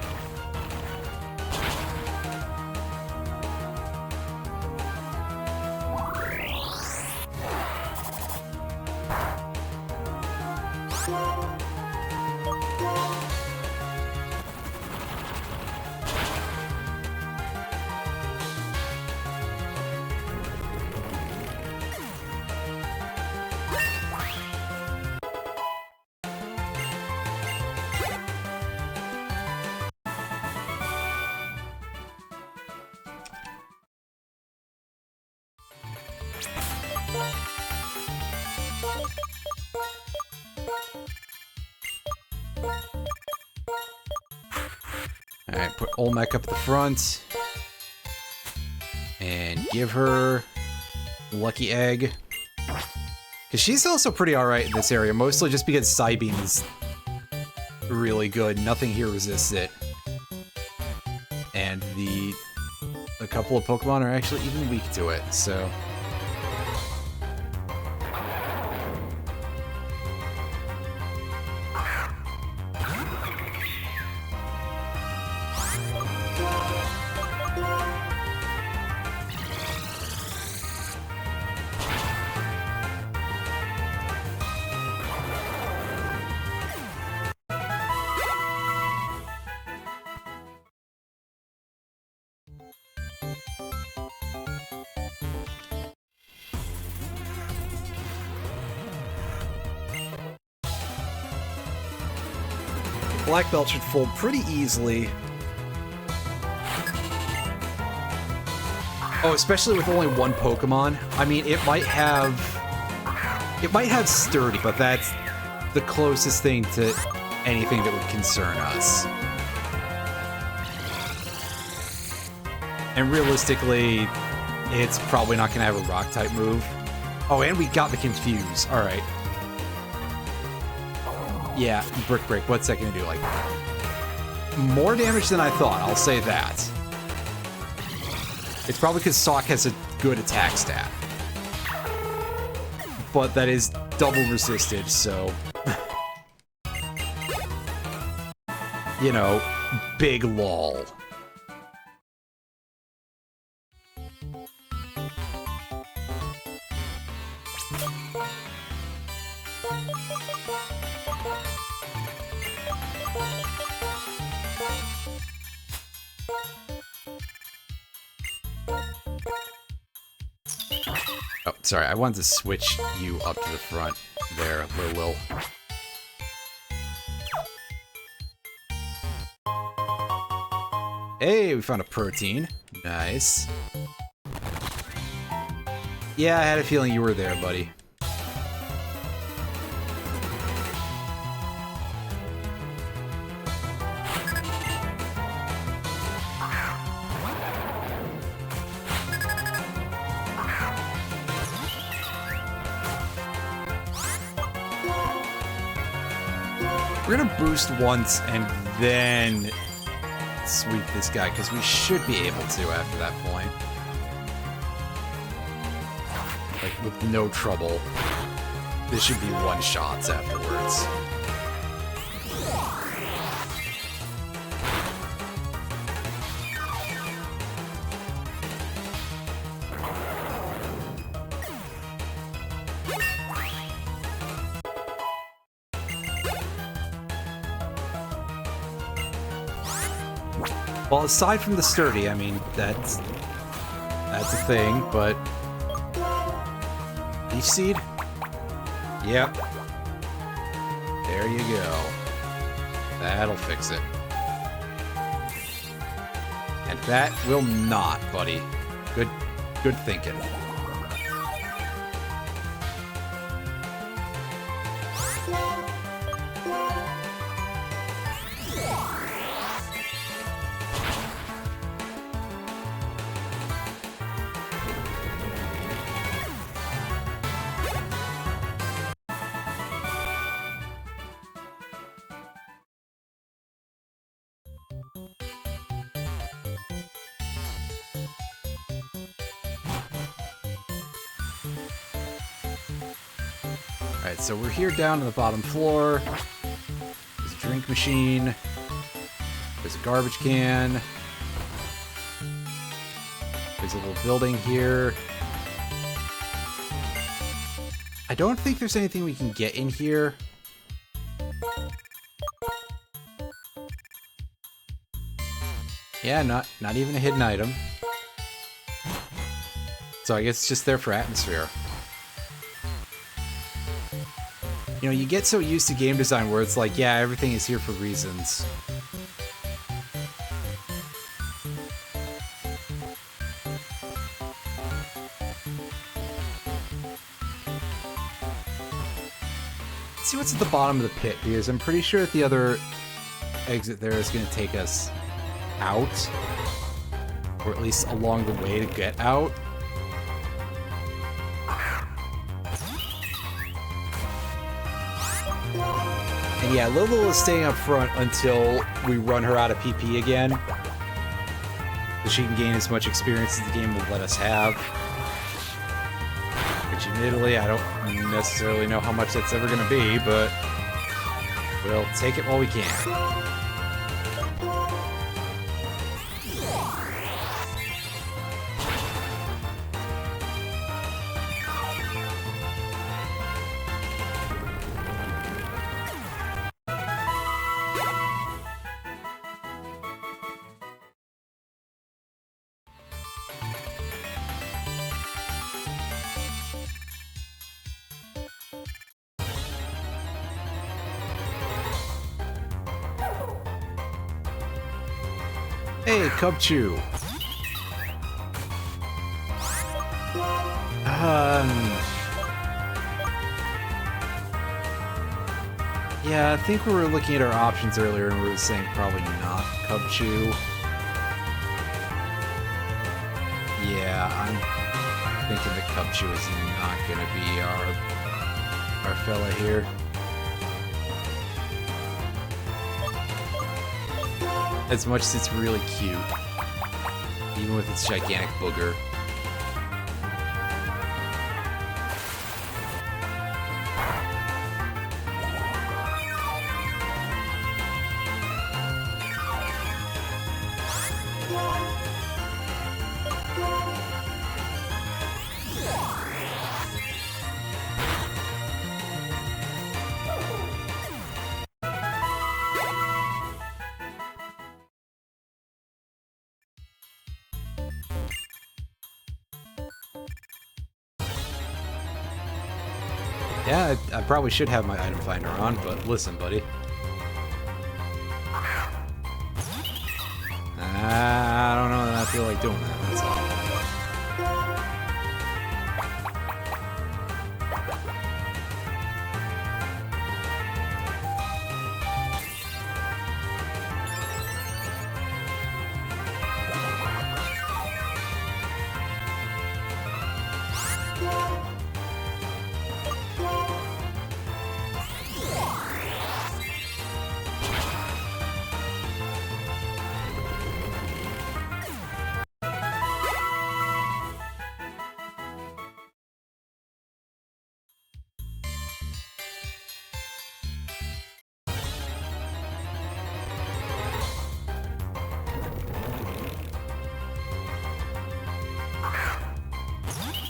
Alright, put Olmec up at the front. And give her Lucky Egg. Because she's also pretty alright in this area, mostly just because Psybeam is really good. Nothing here resists it. And a couple of Pokemon are actually even weak to it, so... Black Belt should fold pretty easily. Oh, especially with only one Pokemon. I mean, it might have Sturdy, but that's the closest thing to anything that would concern us. And realistically, it's probably not going to have a Rock-type move. Oh, and we got the Confuse. All right. Yeah, Brick Break, what's that gonna do? Like, more damage than I thought, I'll say that. It's probably because Sawk has a good attack stat. But that is double resisted, so... you know, big lol. Oh, sorry, I wanted to switch you up to the front there, Lil. Hey, we found a protein. Nice. Yeah, I had a feeling you were there, buddy. We're gonna boost once and then sweep this guy, because we should be able to after that point. Like, with no trouble. This should be one-shots afterwards. Well, aside from the sturdy, I mean, that's a thing, but... Leaf seed? Yep. There you go. That'll fix it. And that will not, buddy. Good thinking. Alright, so we're here down to the bottom floor. There's a drink machine. There's a garbage can. There's a little building here. I don't think there's anything we can get in here. Yeah, not even a hidden item. So I guess it's just there for atmosphere. You know, you get so used to game design where it's like, yeah, everything is here for reasons. Let's see what's at the bottom of the pit, because I'm pretty sure that the other exit there is going to take us out. Or at least along the way to get out. And yeah, Lilo is staying up front until we run her out of PP again. So she can gain as much experience as the game will let us have. Which admittedly, I don't necessarily know how much that's ever going to be, but we'll take it while we can. Hey, Cubchew. Yeah, I think we were looking at our options earlier and we were saying probably not Cubchew. Yeah, I'm thinking that Cubchew is not going to be our fella here. As much as it's really cute, even with its gigantic booger. Yeah, I probably should have my item finder on, but listen, buddy. I don't know that I feel like doing that, that's all.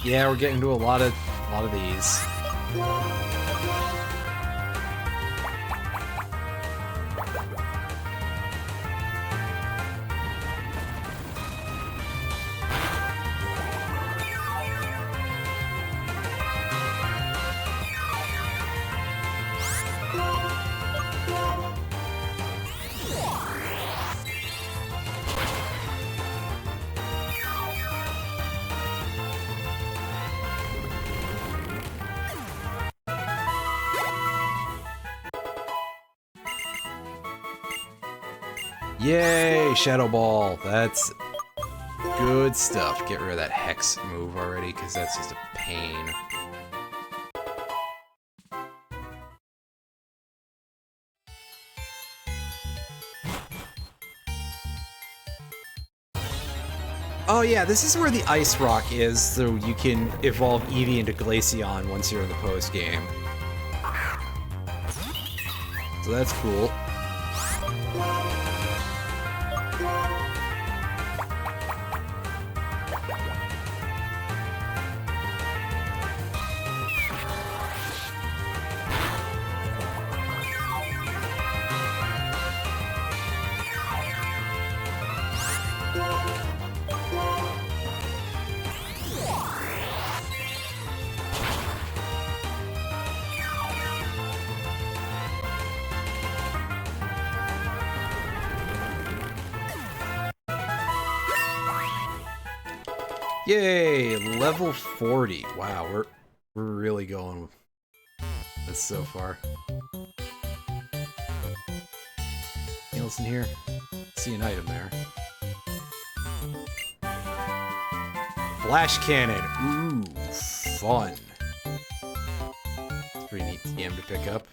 Yeah, we're getting to a lot of these. Yay, Shadow Ball. That's good stuff. Get rid of that Hex move already, because that's just a pain. Oh yeah, this is where the Ice Rock is, so you can evolve Eevee into Glaceon once you're in the post-game. So that's cool. Yay, level 40. Wow, we're really going with this so far. Anything else in here? See an item there. Flash cannon. Ooh, fun. It's pretty neat TM to pick up.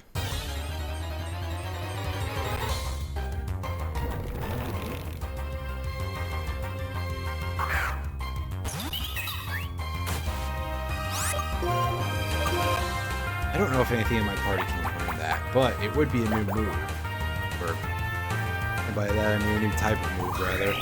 I don't know if anything in my party can learn that, but it would be a new move. Or, and by that I mean a new type of move, rather.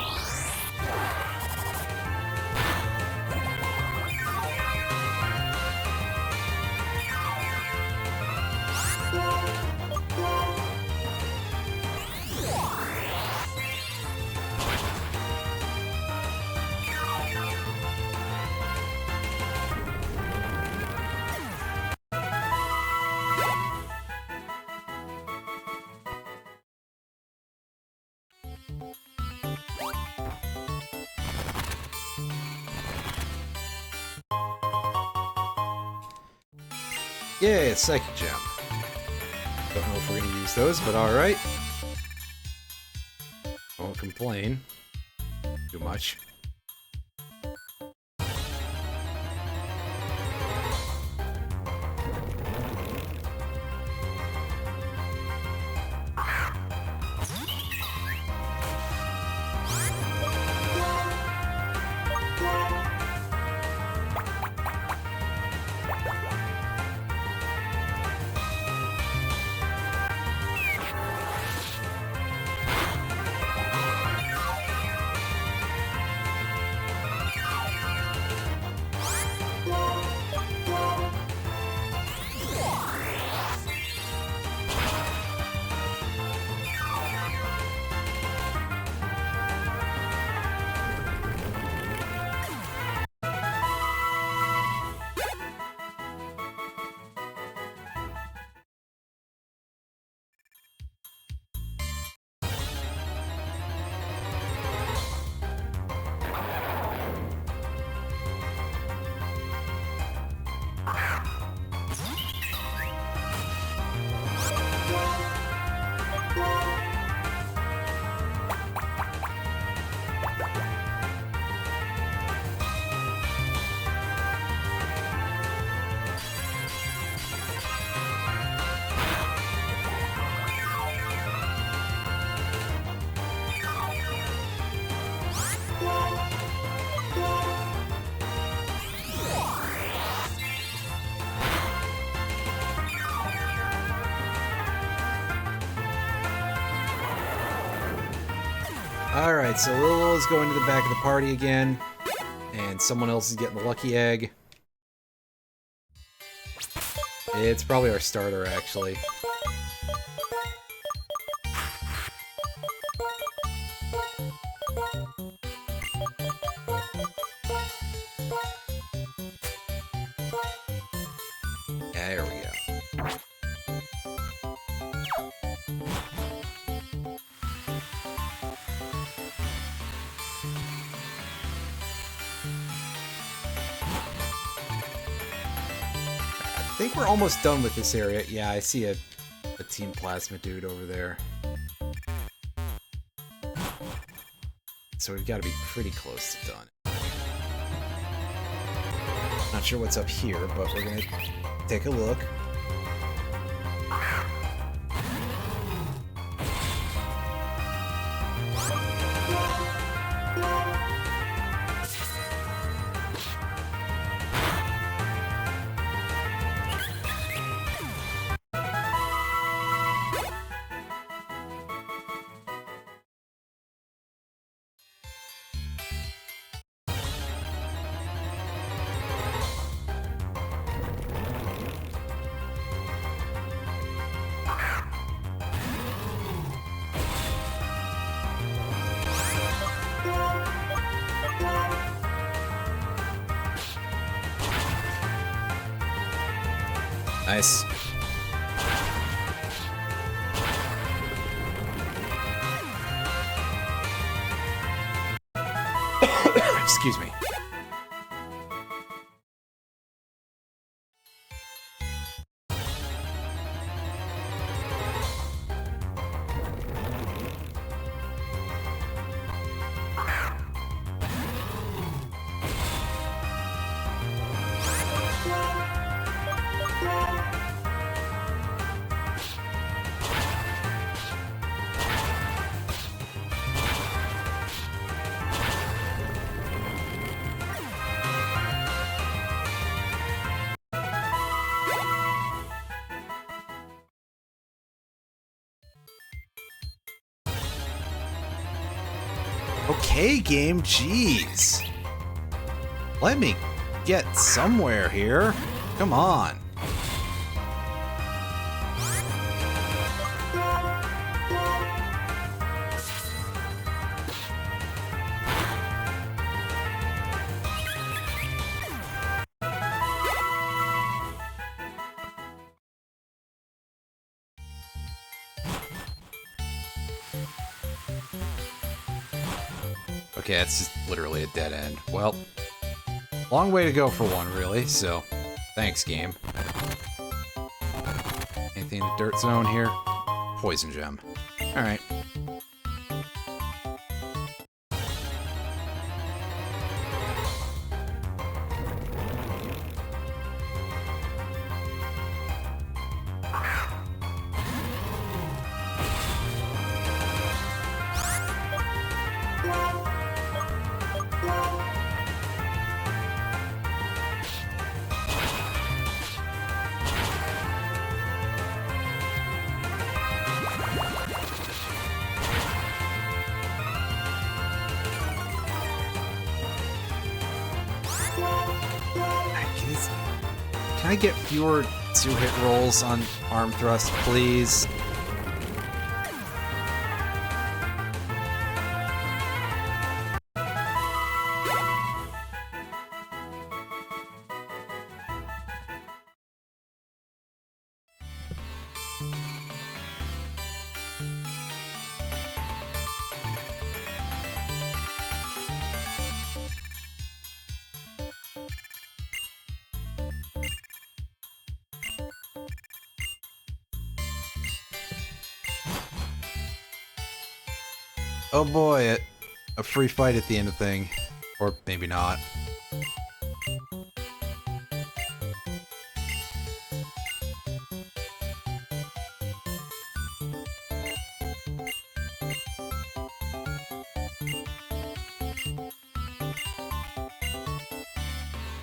Yay, it's Psychic Gem. Don't know if we're gonna use those, but alright. Won't complain too much. Alright, so Lil is going to the back of the party again, and someone else is getting the lucky egg. It's probably our starter, actually. There we go. I think we're almost done with this area. Yeah, I see a Team Plasma dude over there. So we've got to be pretty close to done. Not sure what's up here, but we're gonna take a look. Nice. Excuse me. Okay, game, jeez. Let me get somewhere here. Come on. Okay, that's just literally a dead end. Well, long way to go for one, really, so thanks, game. Anything in the dirt zone here? Poison gem. Alright. Can I get fewer two-hit rolls on arm thrust, please? Oh boy, a free fight at the end of the thing. Or maybe not.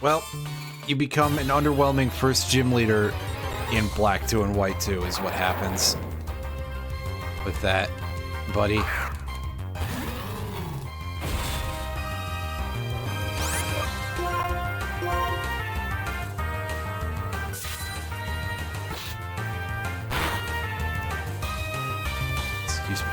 Well, you become an underwhelming first gym leader in Black 2 and White 2 is what happens with that, buddy. Excuse me.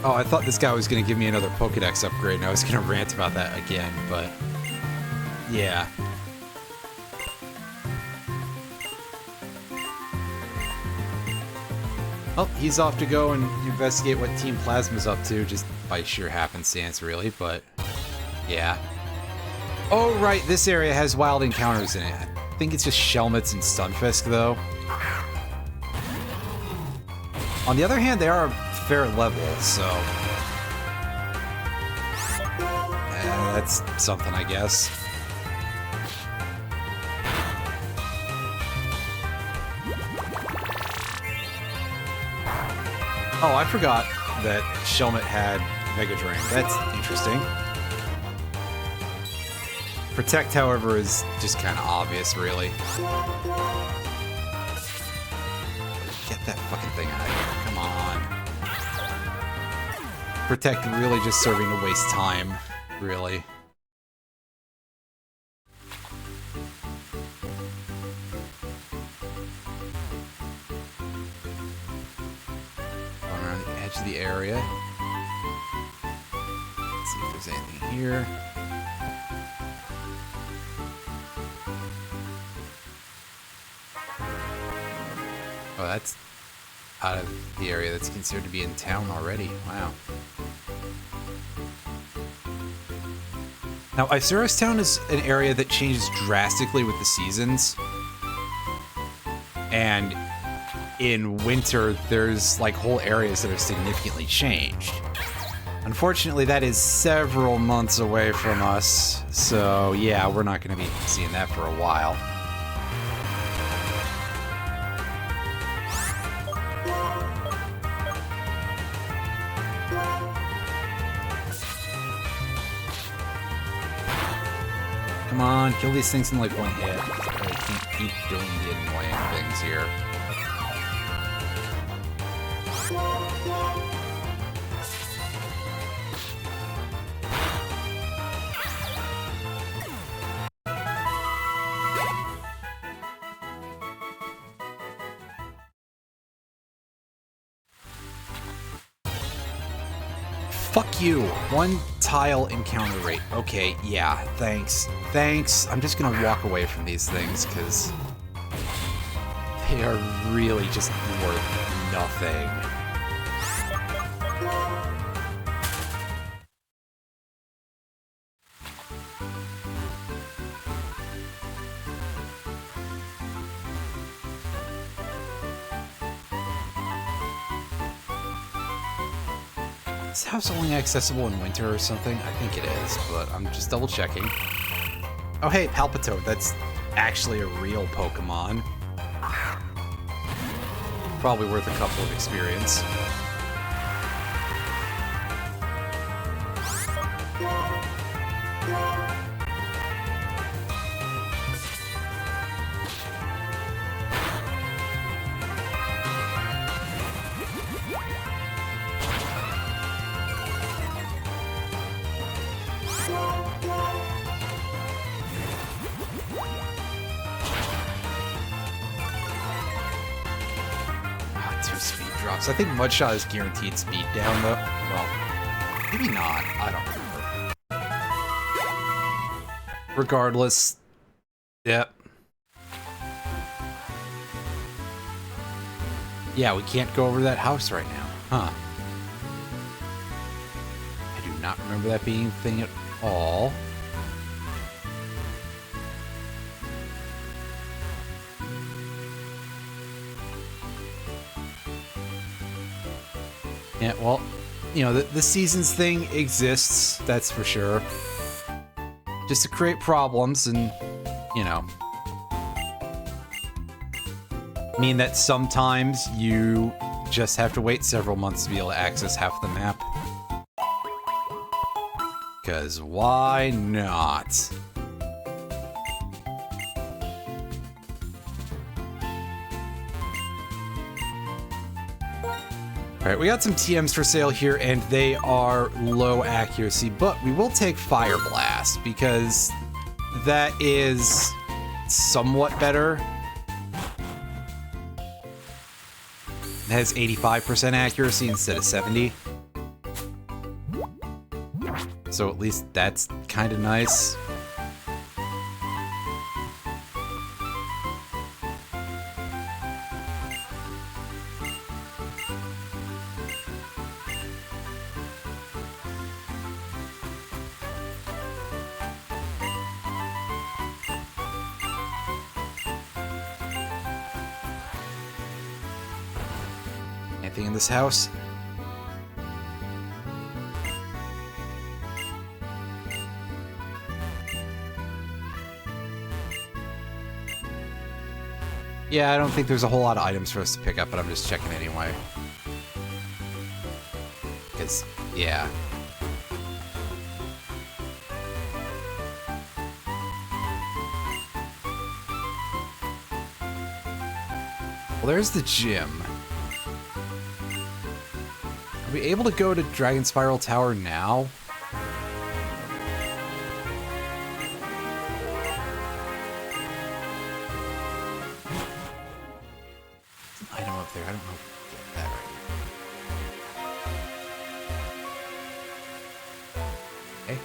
Oh, I thought this guy was going to give me another Pokedex upgrade, and I was going to rant about that again, but... yeah. Well, he's off to go and investigate what Team Plasma's up to, just by sheer happenstance, really, but... yeah. Oh, right, this area has wild encounters in it. I think it's just Shelmets and Stunfisk, though. On the other hand, they are fair level, so that's something, I guess. Oh, I forgot that Shelmet had Mega Drain. That's interesting. Protect, however, is just kind of obvious, really. Get that fucking thing out of here. Come on. Protect really just serving to waste time, really. Going around the edge of the area. Let's see if there's anything here. Oh, that's out of the area that's considered to be in town already. Wow. Now, Isurus Town is an area that changes drastically with the seasons. And in winter, there's like whole areas that are significantly changed. Unfortunately, that is several months away from us. So yeah, we're not going to be seeing that for a while. Come on, kill these things in like one hit. I can't keep doing the annoying things here. Fuck you. One tile encounter rate. Okay, yeah, thanks. Thanks. I'm just gonna walk away from these things, because they are really just worth nothing. Is this house only accessible in winter or something? I think it is, but I'm just double checking. Oh hey, Palpitoad, that's actually a real Pokemon. Probably worth a couple of experience. So I think Mudshot is guaranteed speed down, though. Well, maybe not. I don't remember. Regardless. Yep. Yeah, we can't go over that house right now. Huh. I do not remember that being a thing at all. Yeah, well, you know, the seasons thing exists, that's for sure. Just to create problems and, you know, mean that sometimes you just have to wait several months to be able to access half the map. Because why not? Alright, we got some TMs for sale here, and they are low accuracy, but we will take Fire Blast, because that is somewhat better. It has 85% accuracy instead of 70. So at least that's kind of nice. Anything in this house? Yeah, I don't think there's a whole lot of items for us to pick up, but I'm just checking anyway. Because, yeah. Well, there's the gym. Are we able to go to Dragon Spiral Tower now? There's an item up there. I don't know if we can get that right. Okay.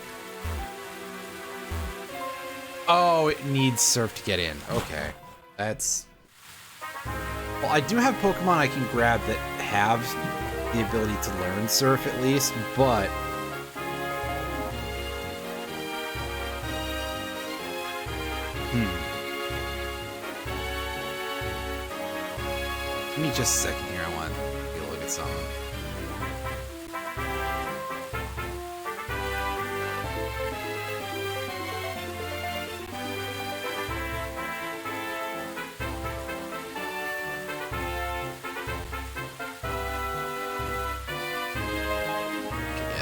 Oh, it needs Surf to get in. Okay. That's... Well, I do have Pokemon I can grab that have the ability to learn Surf at least, but... Give me just a second here, I want to take a look at something.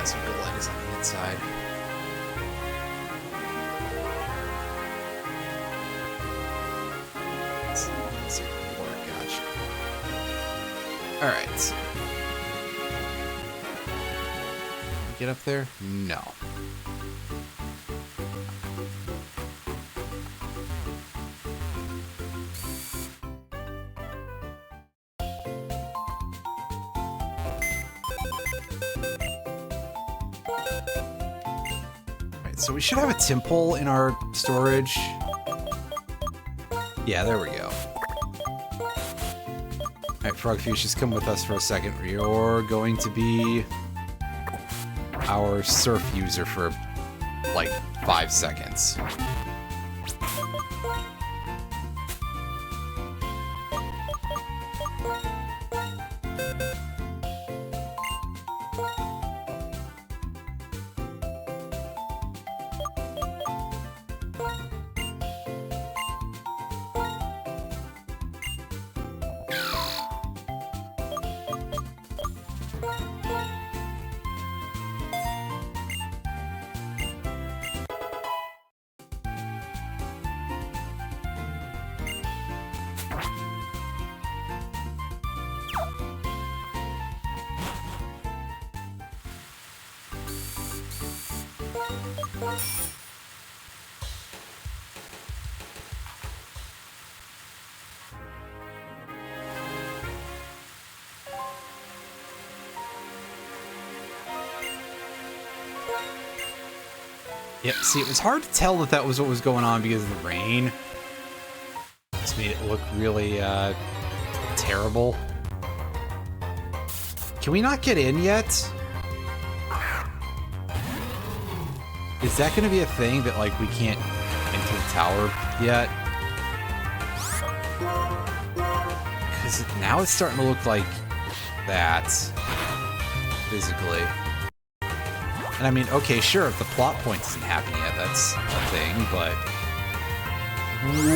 Some Golett is on the inside. Let's see more. Gotcha. Alright. Get up there? No. So we should have a Temple in our storage. Yeah, there we go. Alright, Frogfuge, just come with us for a second. You're going to be our Surf user for like 5 seconds. Yep, see, it was hard to tell that that was what was going on because of the rain. This made it look really, terrible. Can we not get in yet? Is that gonna be a thing that, like, we can't enter the tower yet? Because now it's starting to look like that, physically. And I mean, okay, sure, if the plot point isn't happening yet, that's a thing, but...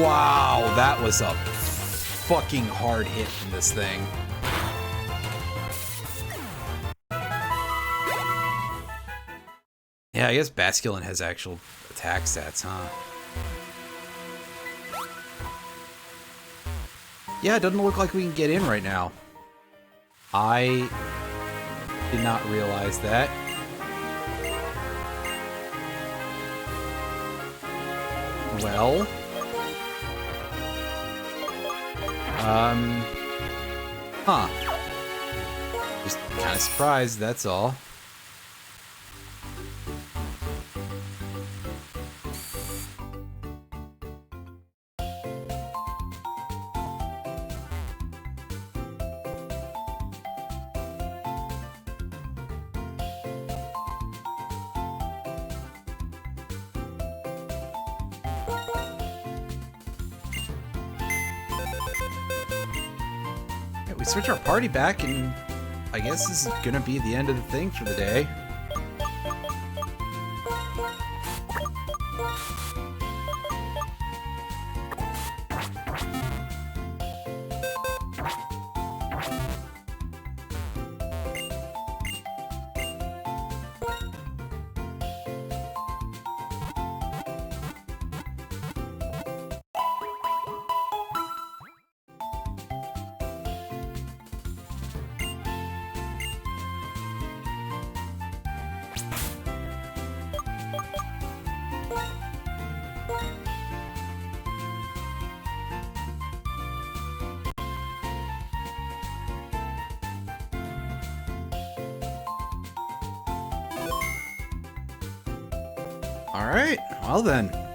Wow, that was a fucking hard hit from this thing. Yeah, I guess Basculin has actual attack stats, huh? Yeah, it doesn't look like we can get in right now. I did not realize that. Well... Huh. Just kind of surprised, that's all. Yeah, we switch our party back, and I guess this is gonna be the end of the thing for the day. Alright, well then.